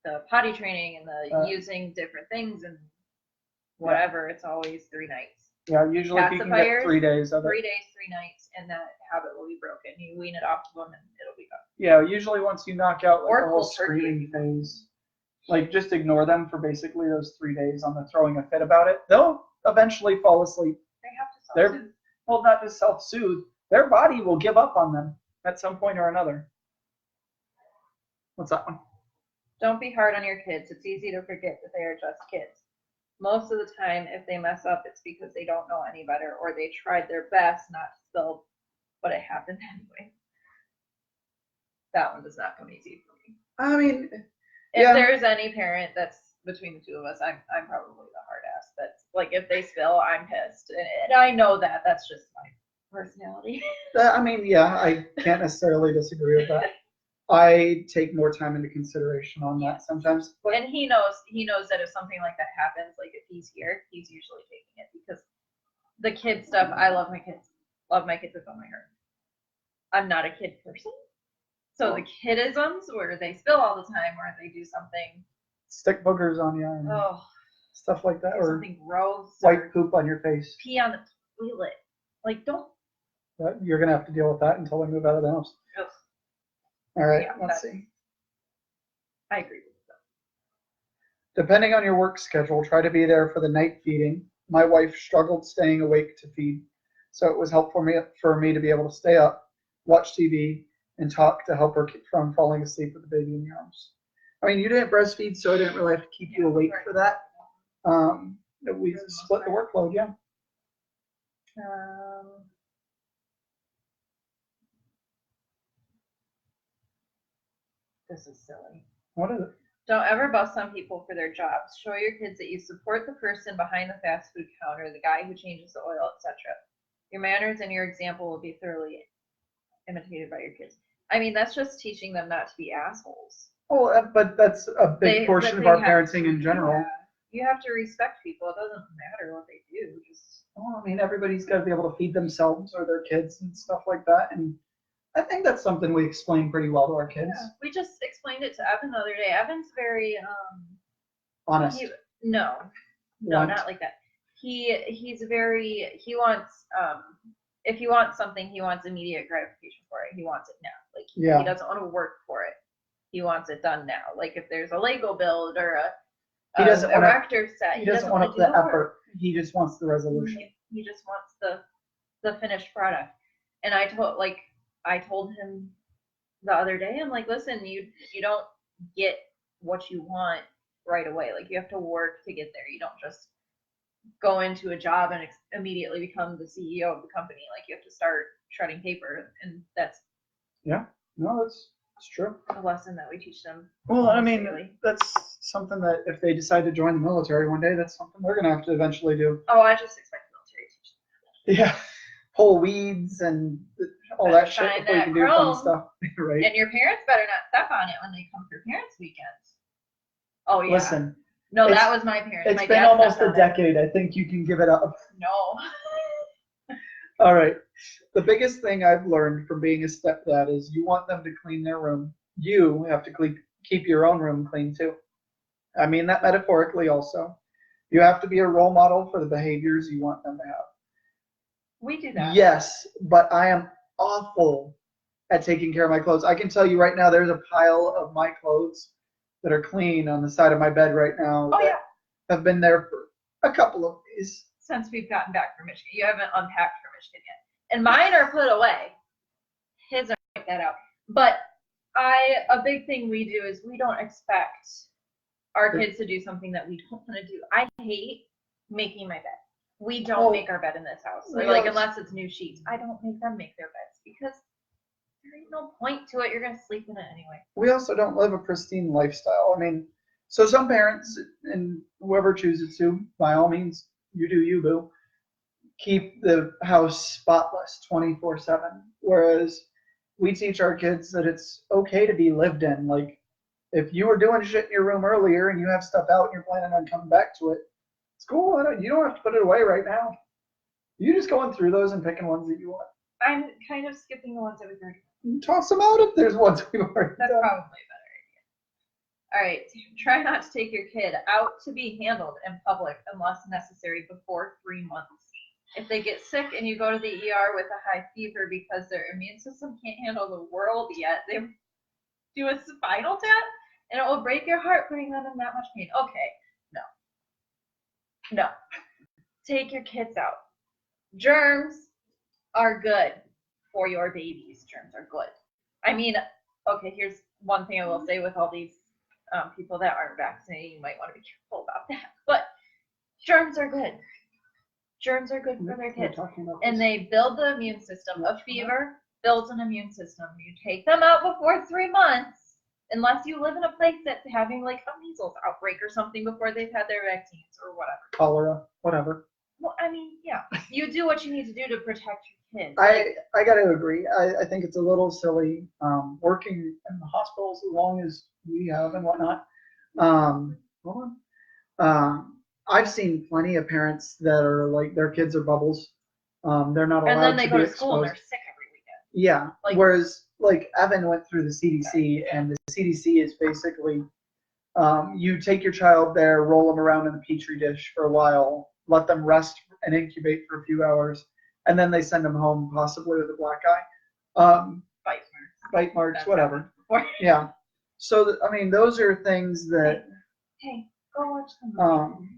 the potty training and the using different things and whatever. It's always 3 nights. Yeah, usually if you can get Pacifiers, 3 days of it. 3 days, 3 nights, and that habit will be broken. You wean it off of them and it'll be gone. Yeah, usually once you knock out like Or the whole cold turkey. screaming phase, like just ignore them for basically those 3 days on the throwing a fit about it. They'll eventually fall asleep. They have to They're- self-soothe. Well, not just self-soothe. Their body will give up on them at some point or another. What's that one? Don't be hard on your kids. It's easy to forget that they are just kids. Most of the time, if they mess up, it's because they don't know any better or they tried their best not to spill, but it happened anyway. That one does not come easy for me. I mean, If Yeah. there's any parent that's between the two of us, I'm probably the hard ass. That's like, if they spill, I'm pissed. And I know that. That's just my personality. yeah, I can't necessarily disagree with that. I take more time into consideration on that sometimes. But And he knows that if something like that happens, like if he's here, he's usually taking it because the kid stuff, I love my kids with all my heart. I'm not a kid person. So the kidisms where they spill all the time or they do something, stick boogers on you and stuff like that, do or something gross or white poop on your face. pee on the toilet. Like, don't. You're gonna have to deal with that until we move out of the house. Ugh. All right, Yeah, let's see. I agree with that. Depending on your work schedule, try to be there for the night feeding. My wife struggled staying awake to feed, so it was helpful for me to be able to stay up, watch TV, and talk to help her keep from falling asleep with the baby in your arms. I mean, you didn't breastfeed, so I didn't really have to keep you awake for that. We split the workload, yeah. This is silly. What is it? Don't ever bust on people for their jobs. Show your kids that you support the person behind the fast food counter, the guy who changes the oil, etc. Your manners and your example will be thoroughly imitated by your kids. I mean, that's just teaching them not to be assholes. Well, but that's a big portion of our have parenting to, in general. yeah. You have to respect people. It doesn't matter what they do. Just Well, I mean, everybody's got to be able to feed themselves or their kids and stuff like that. And I think that's something we explain pretty well to our kids. yeah. We just explained it to Evan the other day. Evan's very Honest. No, Blunt. not like that. He wants if he wants something, he wants immediate gratification for it. He wants it now. Like he doesn't want to work for it. He wants it done now. Like if there's a Lego build or a erector set, He doesn't want the effort. He just wants the resolution. He just wants the finished product. And I told him the other day, I'm like, listen, you don't get what you want right away. Like you have to work to get there. You don't just go into a job and immediately become the CEO of the company. Like you have to start shredding paper, and that's No, that's true. a lesson that we teach them. Well, I mean, daily. that's something that if they decide to join the military one day, that's something they're going to have to eventually do. Oh, I just expect the military to teach them. Yeah. Pull weeds and all that shit Shine before you that can do fun chrome. stuff. Right. And your parents better not step on it when they come for parents' weekends. Oh yeah. Listen, No, it's- that was my parents. it's My been dad almost stepped a on it. decade. I think you can give it up. No. All right. The biggest thing I've learned from being a stepdad is you want them to clean their room. You have to keep your own room clean too. I mean that metaphorically also. You have to be a role model for the behaviors you want them to have. We do that. Yes, but I am awful at taking care of my clothes. I can tell you right now, there's a pile of my clothes that are clean on the side of my bed right now. Oh that yeah. have been there for a couple of days. Since we've gotten back from Michigan, you haven't unpacked for Michigan yet, and mine are put away. His are like that out. But a big thing we do is we don't expect our kids to do something that we don't want to do. I hate making my bed. We don't make our bed in this house. we Like also- unless it's new sheets. I don't make them make their beds because there ain't no point to it. You're gonna sleep in it anyway. We also don't live a pristine lifestyle. I mean, So some parents, and whoever chooses to, by all means, you do you, boo, keep the house spotless 24/7. Whereas we teach our kids that it's okay to be lived in. Like, if you were doing shit in your room earlier and you have stuff out and you're planning on coming back to it, it's cool. You don't have to put it away right now. You just going through those and picking ones that you want. I'm kind of skipping the ones that we've already. Toss them out if there's ones we've already That's done. probably a better idea. All right, try not to take your kid out to be handled in public unless necessary before 3 months. If they get sick and you go to the ER with a high fever because their immune system can't handle the world yet, they do a spinal tap and it will break your heart putting them in that much pain. Okay, no. Take your kids out. Germs are good for your babies. Germs are good. I mean, okay, here's one thing I will say with all these people that aren't vaccinated, you might want to be careful about that. But germs are good. Germs are good for their kids. And they build the immune system. A fever builds an immune system. You take them out before 3 months, unless you live in a place that's having like a measles outbreak or something before they've had their vaccines or whatever. Cholera, whatever. Well, I mean, yeah, you do what you need to do to protect your kids. I got to agree. I think it's a little silly working in the hospitals as long as we have and whatnot. Hold on. I've seen plenty of parents that are like their kids are bubbles. They're not allowed and then they to go be to school and exposed. they're sick every weekend. Yeah. Like- Whereas like Evan went through the CDC, and the CDC is basically you take your child there, roll them around in a petri dish for a while, let them rest and incubate for a few hours, and then they send them home, possibly with a black eye, bite marks, That's whatever. happened Yeah. So I mean, those are things that Hey, go watch the movie.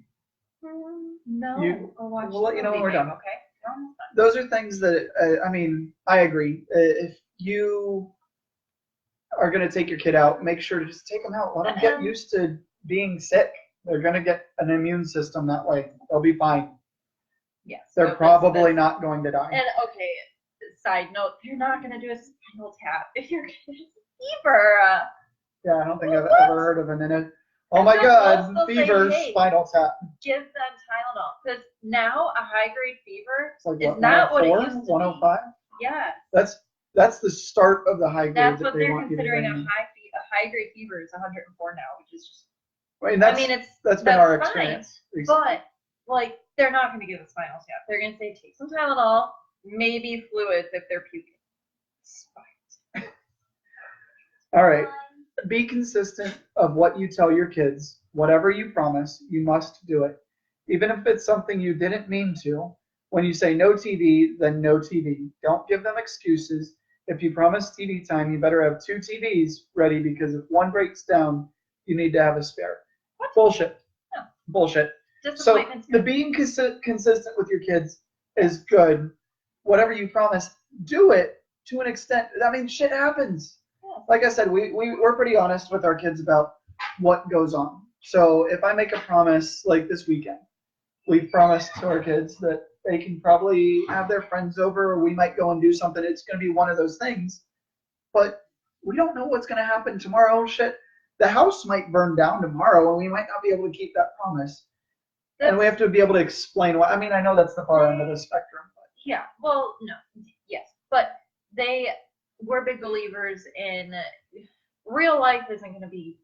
No, go watch we'll let you know when we're done. Okay. You're almost done. those are things that I mean, I agree. If you are going to take your kid out, make sure to just take them out. Let them get used to being sick. They're going to get an immune system that way. They'll be fine. Yes. They're so probably that's- not going to die. And okay, side note, you're not gonna do a spinal tap if you're getting fever. Yeah, I don't think I've What? ever heard of an oh And my then God, they'll say, fever, hey, spinal tap. Give them Tylenol because now a high grade fever It's like is what, not what it 104, used to 105? be. Yeah, That's the start of the high grade that's that what they they're want you to considering bring a in. high grade fever is 104 now, which is just. I mean, that's been our fine, experience. recently. But like they're not gonna give a spinal tap. They're gonna say take some Tylenol, maybe fluids if they're puking. Spines. All right. Be consistent of what you tell your kids. Whatever you promise, you must do it. Even if it's something you didn't mean to. When you say no TV, then no TV. Don't give them excuses. If you promise TV time, you better have 2 TVs ready because if one breaks down, you need to have a spare. What? Bullshit. No. Bullshit. So Disappointment's the good. being consistent with your kids is good. Whatever you promise, do it to an extent. I mean, shit happens. Yeah. Like I said, we're pretty honest with our kids about what goes on. So if I make a promise like this weekend, we've promised to our kids that they can probably have their friends over, or we might go and do something. It's going to be one of those things. But we don't know what's going to happen tomorrow. Shit, the house might burn down tomorrow, and we might not be able to keep that promise. And we have to be able to explain why. I mean, I know that's the far end of the spectrum. But Yeah, well, no, yes, but we're big believers in real life isn't going to be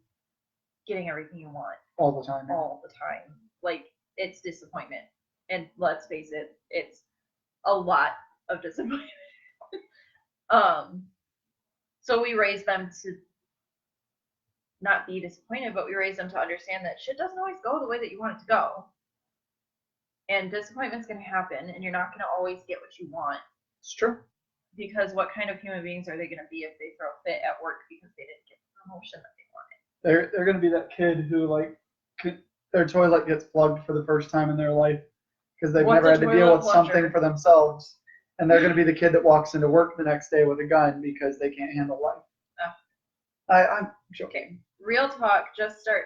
getting everything you want all the time. all the time. Like, it's disappointment. And let's face it, it's a lot of disappointment. So we raise them to not be disappointed, but we raise them to understand that shit doesn't always go the way that you want it to go. And disappointment's going to happen, and you're not going to always get what you want. It's true. Because what kind of human beings are they going to be if they throw a fit at work because they didn't get the promotion that they wanted? They're going to be that kid who their toilet gets plugged for the first time in their life because they've What's never a had to deal toilet with something plunger? for themselves, and they're going to be the kid that walks into work the next day with a gun because they can't handle life. I'm joking. Real talk, just start.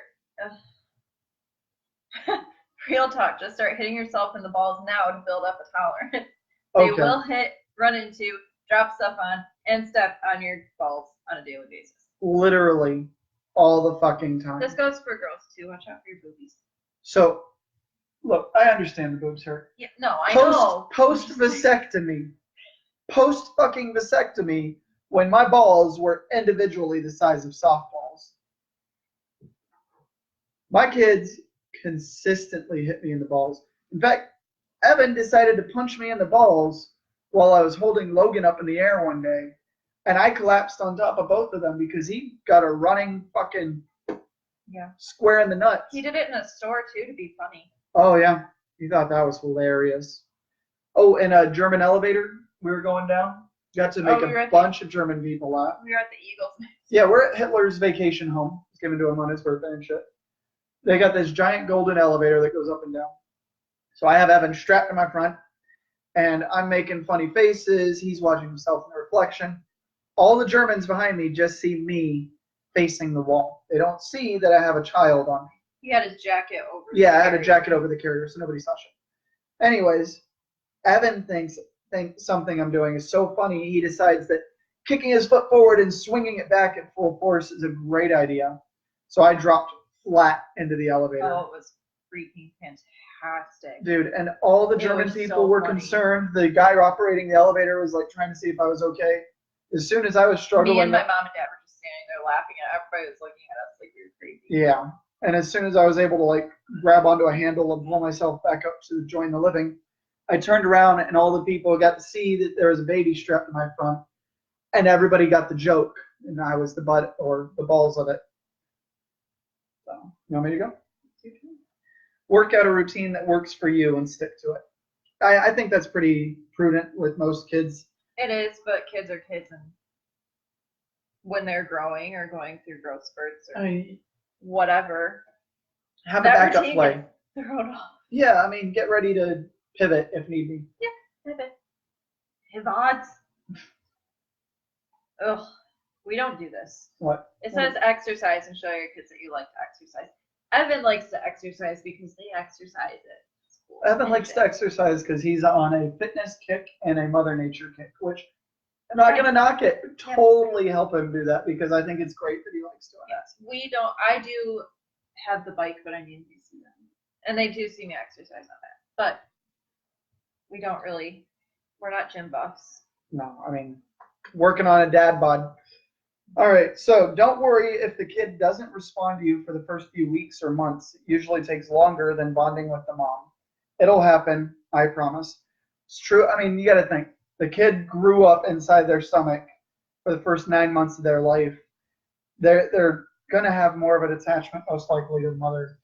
Real talk, just start hitting yourself in the balls now to build up a tolerance. They Okay. will hit, run into, drop stuff on, and step on your balls on a daily basis. Literally, all the fucking time. This goes for girls too. Watch out for your boobies. So, look, I understand the boobs hurt. Yeah, no, I know. Post vasectomy, post fucking vasectomy, when my balls were individually the size of softballs, my kids consistently hit me in the balls. In fact, Evan decided to punch me in the balls while I was holding Logan up in the air one day, and I collapsed on top of both of them because he got a running fucking Yeah. square in the nuts. He did it in a store too to be funny. Oh yeah, he thought that was hilarious. Oh, in a German elevator we were going down. Got to make we were a at bunch of German people laugh. We were at the Eagles. Yeah, we're at Hitler's vacation home. It's given to him on his birthday and shit. They got this giant golden elevator that goes up and down. So I have Evan strapped to my front, and I'm making funny faces. He's watching himself in the reflection. All the Germans behind me just see me facing the wall. They don't see that I have a child on me. He had his jacket over. Yeah, I had a jacket over the carrier, so nobody saw shit. Anyways, Evan thinks something I'm doing is so funny, he decides that kicking his foot forward and swinging it back at full force is a great idea. So I dropped flat into the elevator. Oh, it was freaking fantastic. Dude, and all the It German was people so were funny. concerned. The guy operating the elevator was like trying to see if I was okay. As soon as I was struggling, Me and my mom and dad were just standing there laughing at everybody was looking at us like we were crazy. yeah. And as soon as I was able to like grab onto a handle and pull myself back up to join the living, I turned around and all the people got to see that there was a baby strapped to my front, and everybody got the joke, and I was the butt or the balls of it. So, you want me to go? Work out a routine that works for you and stick to it. I think that's pretty prudent with most kids. It is, but kids are kids, and when they're growing or going through growth spurts or whatever, Have a that backup routine play. gets thrown off. Yeah, I mean, get ready to pivot if need be. Pivots. Ugh, we don't do this. What? It says exercise and show your kids that you like to exercise. Evan likes to exercise because they exercise at school. Evan likes to exercise because he's on a fitness kick and a Mother Nature kick, which I'm not going to knock it. Totally help him do that because I think it's great that he likes doing that. We don't. I do have the bike, but I need to see them, and they do see me exercise on that. But we don't really. We're not gym buffs. No, I mean, working on a dad bod. All right, so don't worry if the kid doesn't respond to you for the first few weeks or months. It usually takes longer than bonding with the mom. It'll happen, I promise. It's true. I mean, you got to think. The kid grew up inside their stomach for the first 9 months of their life. They're going to have more of an attachment, most likely, to the mother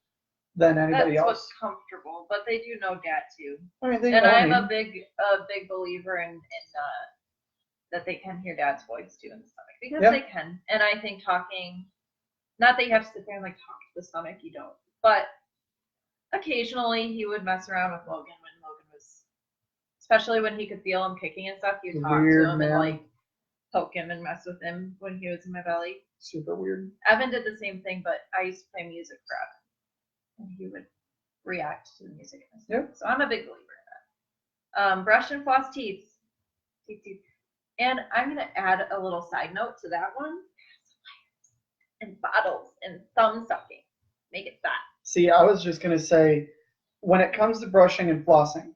than anybody That's else. what's comfortable, but they do know dad too. I mean, they And know I'm me. a big believer in that they can hear dad's voice too in the stomach because Yeah. they can. And I think talking, not that you have to sit there and like talk to the stomach, you don't. But occasionally he would mess around with Logan when Logan was, especially when he could feel him kicking and stuff. He would talk Weird, to him man. and like poke him and mess with him when he was in my belly. Super weird. Evan did the same thing, but I used to play music for Evan, and he would react to the music. And stuff. Yep. So I'm a big believer in that. Brush and floss teeth. Teeth. And I'm gonna add a little side note to that one. And bottles and thumb sucking. Make it fat. See, I was just going to say, when it comes to brushing and flossing,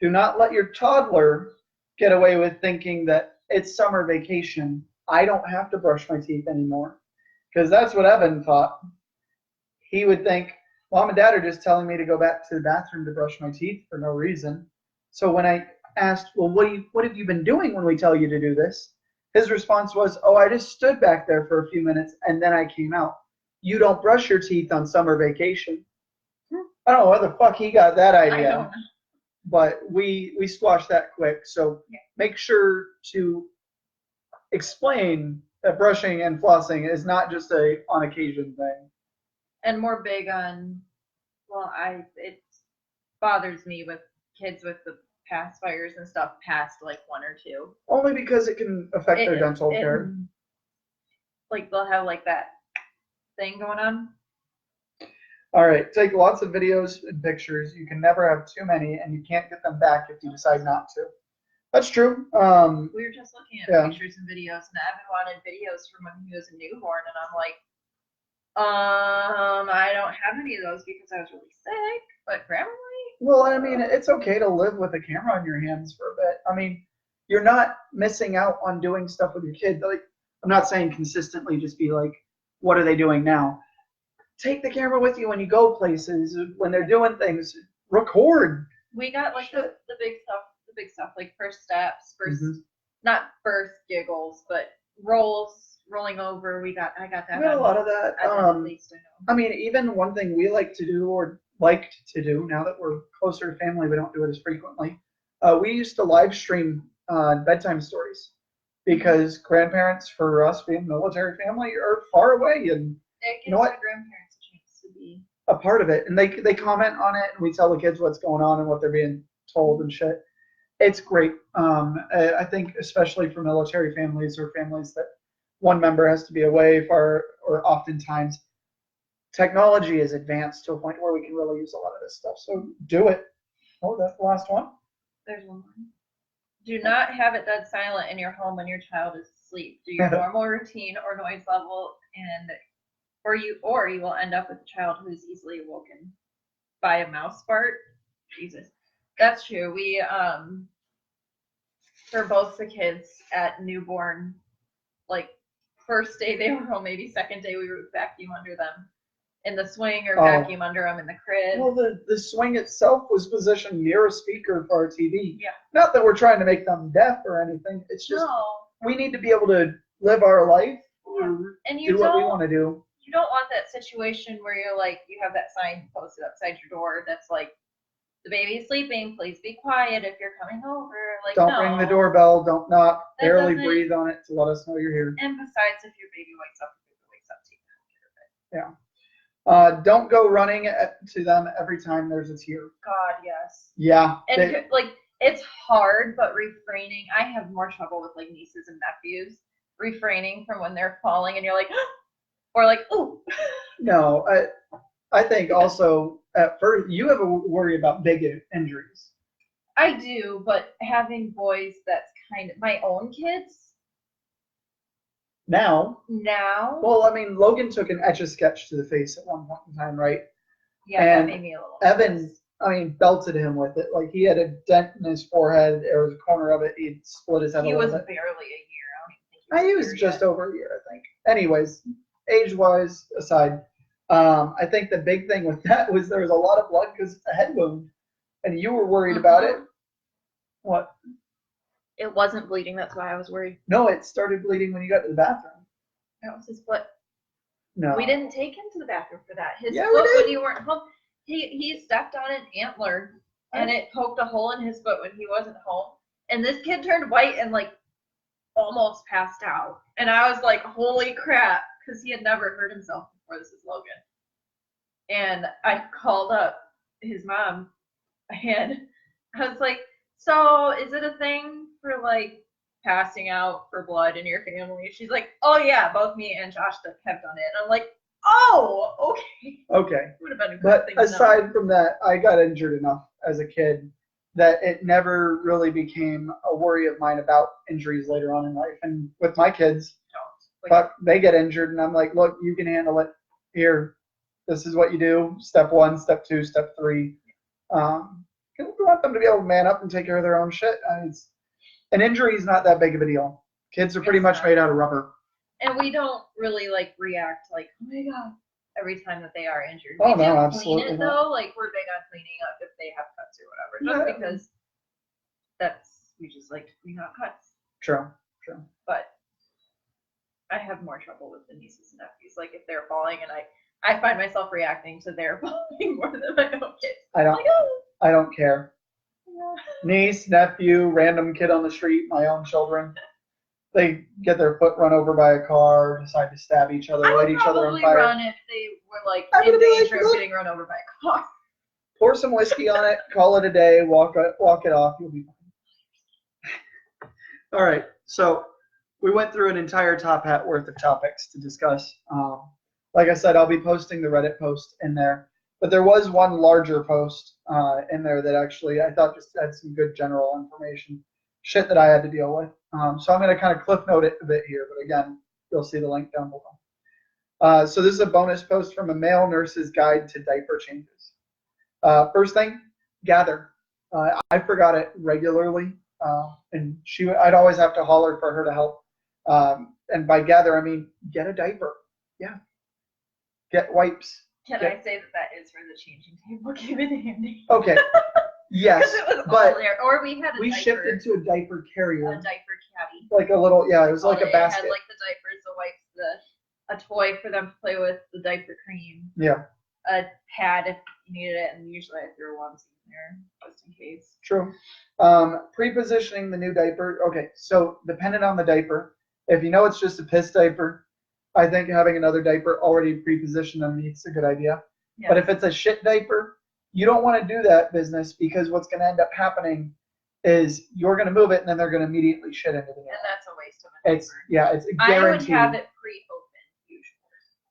do not let your toddler get away with thinking that it's summer vacation. I don't have to brush my teeth anymore. Because that's what Evan thought. He would think, Mom and Dad are just telling me to go back to the bathroom to brush my teeth for no reason. So when I asked, well, what have you been doing when we tell you to do this? His response was, oh, I just stood back there for a few minutes and then I came out. You don't brush your teeth on summer vacation. I don't know where the fuck he got that I idea. don't know. But we squashed that quick. So make sure to explain that brushing and flossing is not just a on occasion thing. And more big on, well, it bothers me with kids with the pacifiers and stuff past like 1 or 2. Only because it can affect their dental care. Like they'll have like that thing going on. All right, take lots of videos and pictures. You can never have too many, and you can't get them back if you decide not to. That's true. We were just looking at Yeah. pictures and videos, and Evan wanted videos from when he was a newborn, and I'm like, I don't have any of those because I was really sick, but grandma might. Well, I mean, it's okay to live with a camera on your hands for a bit. I mean, you're not missing out on doing stuff with your kids. Like, I'm not saying consistently just be like, what are they doing now? Take the camera with you when you go places, when they're doing things. Record. We got like the big stuff, like first steps, 1st Mhm. not first giggles, but rolling over. I got that. We had a lot of that. At least I know. I mean, even one thing we like to do or liked to do, now that we're closer to family, we don't do it as frequently. We used to live stream bedtime stories because grandparents, for us being military family, are far away and It gives know what? our grandparents a chance to be. a part of it. And they comment on it, and we tell the kids what's going on and what they're being told and shit. It's great. I think especially for military families or families that one member has to be away for, or oftentimes technology is advanced to a point where we can really use a lot of this stuff. So do it. Oh, that's the last one. There's one more. Do not have it dead silent in your home when your child is asleep. Do your normal routine or noise level, and or you will end up with a child who is easily awoken by a mouse fart. Jesus, that's true. We for both the kids at newborn, like first day they were home, maybe second day we would vacuum under them in the swing or vacuum under them in the crib. Well, the swing itself was positioned near a speaker for our TV. Yeah. Not that we're trying to make them deaf or anything. It's just No. we need to be able to live our life or And you do what we don't want to do. you don't want that situation where you're like you have that sign posted outside your door that's like the baby's sleeping, please be quiet if you're coming over. Like Don't no. ring the doorbell. Don't knock. That Barely doesn't- breathe on it to let us know you're here. And besides, if your baby wakes up, take care of it. Don't go running to them every time there's a tear. God, yes. Yeah. And like it's hard, but refraining. I have more trouble with like nieces and nephews refraining from when they're falling, and you're like, or like, ooh. No, I think also at first you have a worry about big injuries. I do, but having boys that's kind of my own kids Now, now. well, I mean, Logan took an Etch-a-Sketch to the face at one point in time, right? Yeah, that and made me a little. Evan, nervous. I mean, belted him with it. Like he had a dent in his forehead. There was a corner of it. He'd split his head He a was little bit. barely a year. I don't even think He he was a year just yet. over a year, I think. Anyways, age-wise aside, I think the big thing with that was there was a lot of blood because it's a head wound, and you were worried about it. What? It wasn't bleeding. That's why I was worried. No, it started bleeding when you got to the bathroom. That was his foot. No. We didn't take him to the bathroom for that. His Yeah, we foot did. when you weren't home. He stepped on an antler and it poked a hole in his foot when he wasn't home. And this kid turned white and like almost passed out. And I was like, holy crap, because he had never hurt himself before. This is Logan. And I called up his mom and I was like, so is it a thing for like passing out for blood in your family? She's like, oh yeah, both me and Josh have done it. And I'm like, oh, okay. Okay. Would have been a good But thing to know. aside from that, I got injured enough as a kid that it never really became a worry of mine about injuries later on in life. And with my kids, fuck, they get injured, and I'm like, look, you can handle it. Here, this is what you do. Step 1, step 2, step 3. We want them to be able to man up and take care of their own shit. An injury is not that big of a deal. Kids are pretty It's much not. made out of rubber. And we don't really like react like, oh my god, every time that they are injured. Oh, We no, do absolutely clean it not. though, like we're big on cleaning up if they have cuts or whatever. Just Yeah. because we just like to clean out cuts. True. But I have more trouble with the nieces and nephews. Like if they're falling and I find myself reacting to their falling more than my own kids. I don't. I'm like, oh. I don't care. Yeah. Niece, nephew, random kid on the street, my own children. They get their foot run over by a car, decide to stab each other, I light would each other on probably fire. run if they were like I'm in gonna be like, danger of look. getting run over by a car. Pour some whiskey on it, call it a day, walk it off, you'll be fine. All right, so we went through an entire top hat worth of topics to discuss. Like I said, I'll be posting the Reddit post in there, but there was one larger post in there that actually I thought just had some good general information, shit that I had to deal with. So I'm going to kind of cliff note it a bit here, but again, you'll see the link down below. So this is a bonus post from a male nurse's guide to diaper changes. First thing, gather. I forgot it regularly, and I'd always have to holler for her to help. And by gather, I mean get a diaper. Yeah. Get wipes. Can I say that is where the changing table came in handy? Okay. Yes, Because it was but all there. Or we had a we diaper, shifted to a diaper carrier, a diaper caddy. like a little, yeah, it was like a It basket. had like the diapers, the wipes, a toy for them to play with, the diaper cream, Yeah, a pad if you needed it, and usually I threw one in there just in case. true. Pre-positioning the new diaper. Okay, so dependent on the diaper, if you know it's just a piss diaper, I think having another diaper already pre-positioned underneath is a good idea. Yeah. But if it's a shit diaper, you don't want to do that business, because what's going to end up happening is you're going to move it and then they're going to immediately shit into the And net. that's a waste of a diaper. It's a I would guarantee. have it pre-opened usually.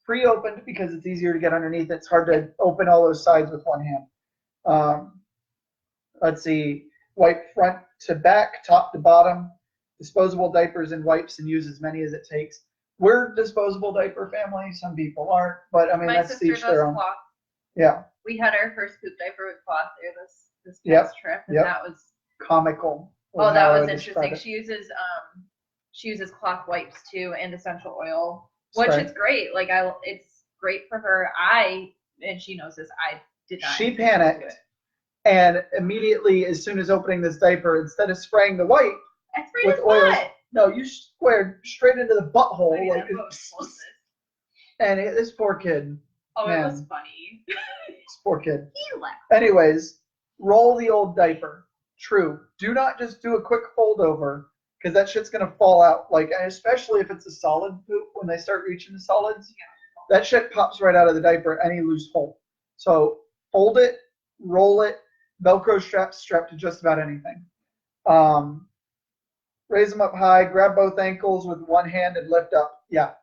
Pre-opened because it's easier to get underneath. It's hard to open all those sides with one hand. Let's see, wipe front to back, top to bottom, disposable diapers and wipes, and use as many as it takes. We're a disposable diaper family. Some people aren't, but I mean, My that's sister each does their own. cloth. Yeah, We had our first poop diaper with cloth there this Yep, past trip, and yep. that was comical. that how I was would describe interesting. it. She uses cloth wipes too and essential oil, which Spray. is great. Like it's great for her. And she knows this. I did not. She panicked, and immediately, as soon as opening this diaper, instead of spraying the white I sprayed with his oils, butt. no, you squared straight into the butthole. I mean, like, that was closest. and this poor kid, Oh, man. it was funny. this poor kid. He laughed. Anyways, roll the old diaper. True. Do not just do a quick fold over, because that shit's gonna fall out. Like, and especially if it's a solid poop, when they start reaching the solids, that shit pops right out of the diaper any loose hole. So fold it, roll it, Velcro straps strapped to just about anything. Raise them up high, grab both ankles with one hand and lift up. Yeah.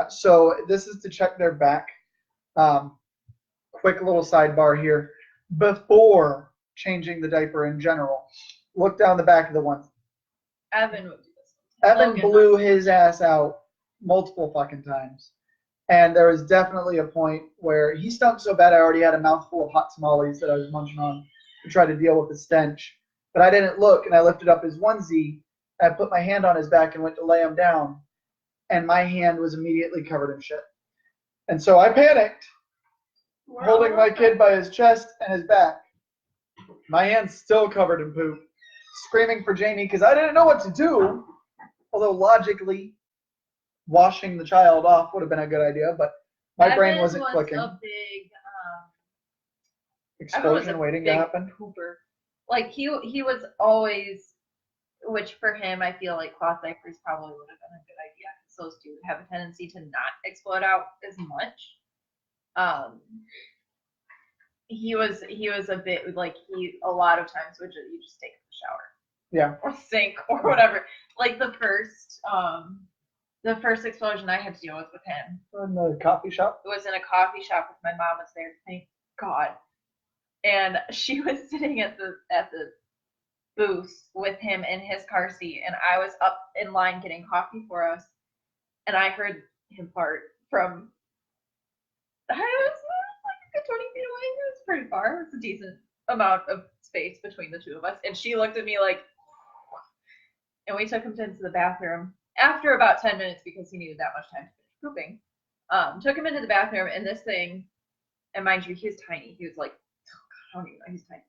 So this is to check their back. Quick little sidebar here. Before changing the diaper in general, look down the back of the one. Evan would do this. Evan Logan blew his ass out multiple fucking times. And there was definitely a point where he stunk so bad I already had a mouthful of hot tamales that I was munching on to try to deal with the stench. But I didn't look, and I lifted up his onesie, and I put my hand on his back and went to lay him down, and my hand was immediately covered in shit. And so I panicked, holding my kid by his chest and his back. My hand's still covered in poop, screaming for Jamie because I didn't know what to do. Although logically, washing the child off would have been a good idea, but my brain wasn't clicking. A big Explosion waiting to happen. Pooper. Like he was always, which for him I feel like cloth diapers probably would have been a good idea because those do have a tendency to not explode out as much. He was a bit like a lot of times would you just take a shower. Yeah. Or sink or whatever. Like the first explosion I had to deal with him. In the coffee shop? It was in a coffee shop with my mom was there, thank God. And she was sitting at the booth with him in his car seat, and I was up in line getting coffee for us, and I heard him fart from I was like a good 20 feet away. It was pretty far. It's a decent amount of space between the two of us. And she looked at me like, and we took him into the bathroom after about 10 minutes because he needed that much time to finish pooping. Took him into the bathroom, and this thing, and mind you, he was tiny. He was like, I don't even know, he's tiny.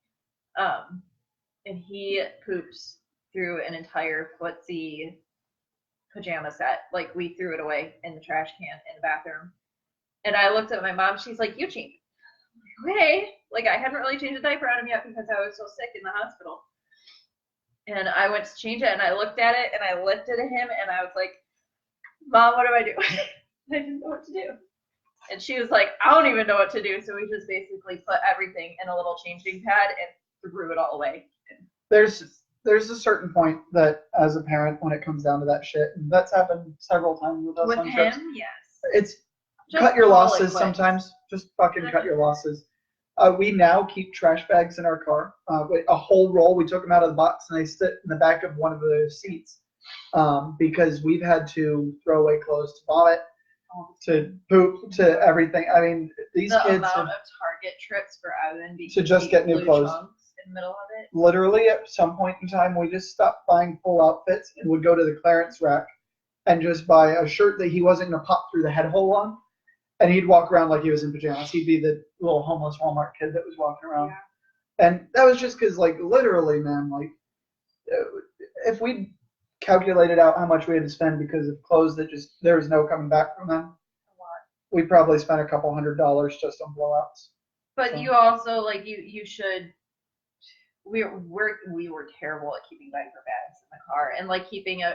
And he poops through an entire footsie pajama set. Like, we threw it away in the trash can in the bathroom. And I looked at my mom. She's like, you changed. Okay. Like, I hadn't really changed a diaper on him yet because I was so sick in the hospital. And I went to change it, and I looked at it, and I lifted him, and I was like, Mom, what do I do? I didn't know what to do. And she was like, I don't even know what to do. So we just basically put everything in a little changing pad and threw it all away. There's a certain point that as a parent, when it comes down to that shit, and that's happened several times with us With on him, trips. yes. It's Just cut your call it losses quits. sometimes. Just fucking cut your losses. We now keep trash bags in our car. A whole roll. We took them out of the box and they sit in the back of one of the seats because we've had to throw away clothes to vomit. all the to time. poop to everything. I mean, these The kids amount have of Target trips for Evan because To just he get new blew clothes. chunks in the middle of it. literally at some point in time we just stopped buying full outfits and would go to the clearance rack and just buy a shirt that he wasn't gonna pop through the head hole on, and he'd walk around like he was in pajamas. He'd be the little homeless Walmart kid that was walking around. Yeah. And that was just because, like, literally, man, like, if we calculated out how much we had to spend because of clothes that just there was no coming back from them, A lot. we probably spent a couple $100 just on blowouts. But So- you also like you should. We were terrible at keeping diaper bags in the car and like keeping an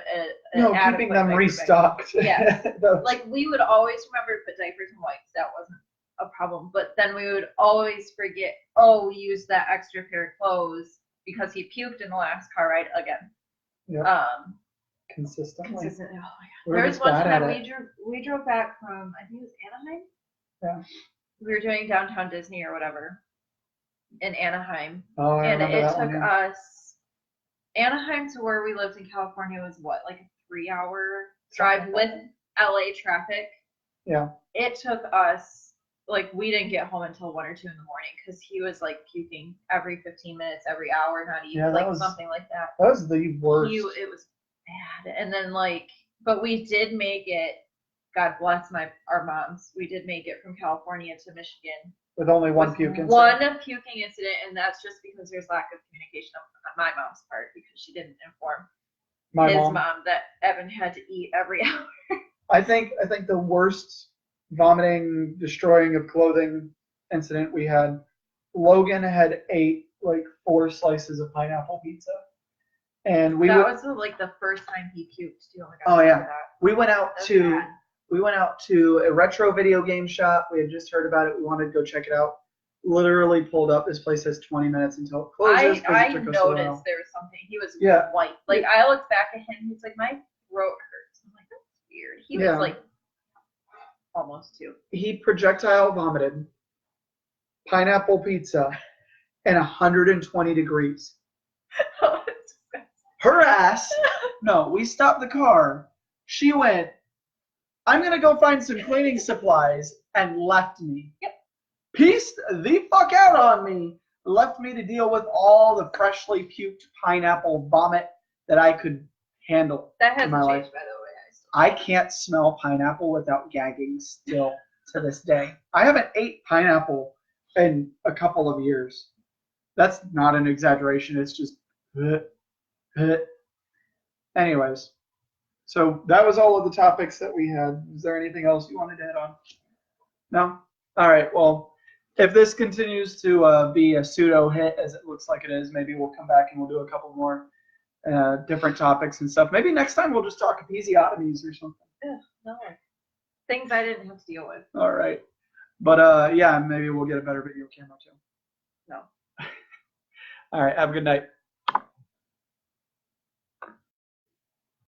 No, adequate keeping them diaper bag. restocked. Yes. Those- Like we would always remember to put diapers and wipes. That wasn't a problem. But then we would always forget. Oh, we used that extra pair of clothes because he puked in the last car ride again. Yep. Consistently. Consistent. Oh my god. We're There was just one bad time at we drove back from I think it was Anaheim. Yeah. We were doing downtown Disney or whatever in Anaheim, Oh, I and remember it that took one. Yeah. us Anaheim to where we lived in California was what, like a 3-hour drive Something with like LA traffic. Yeah. It took us like we didn't get home until 1 or 2 in the morning because he was like puking every 15 minutes, every hour, not even Yeah, that like was- something like that. That was the worst. It was bad. And then like, but we did make it. God bless our moms. We did make it from California to Michigan. With only one with puke incident. One puking incident, and that's just because there's lack of communication on my mom's part because she didn't inform My his mom. mom that Evan had to eat every hour. I think the worst vomiting, destroying of clothing incident we had. Logan had ate like 4 slices of pineapple pizza, and we That went, was like the first time he puked too. Oh, yeah. That. we went out That's to bad. we went out to a retro video game shop. We had just heard about it. We wanted to go check it out. Literally pulled up. This place has 20 minutes until it closes. 'cause I it took us a while. noticed there was something. He was Yeah. white. Like I looked back at him. He's like, my throat hurts. I'm like, that's weird. He Yeah. was like almost 2. He projectile vomited pineapple pizza in 120 degrees. Her ass. No, we stopped the car. She went, I'm going to go find some cleaning supplies, and left me. Yep. Pieced the fuck out on me. Left me to deal with all the freshly puked pineapple vomit that I could handle. That in hasn't my changed, life. by the way. I can't smell pineapple without gagging still to this day. I haven't ate pineapple in a couple of years. That's not an exaggeration. It's just. Anyways, so that was all of the topics that we had. Is there anything else you wanted to hit on? No? All right. Well, if this continues to be a pseudo hit, as it looks like it is, maybe we'll come back and we'll do a couple more different topics and stuff. Maybe next time we'll just talk episiotomies or something. Ugh, no. Things I didn't have to deal with. All right. But yeah, maybe we'll get a better video camera too. No. All right. Have a good night.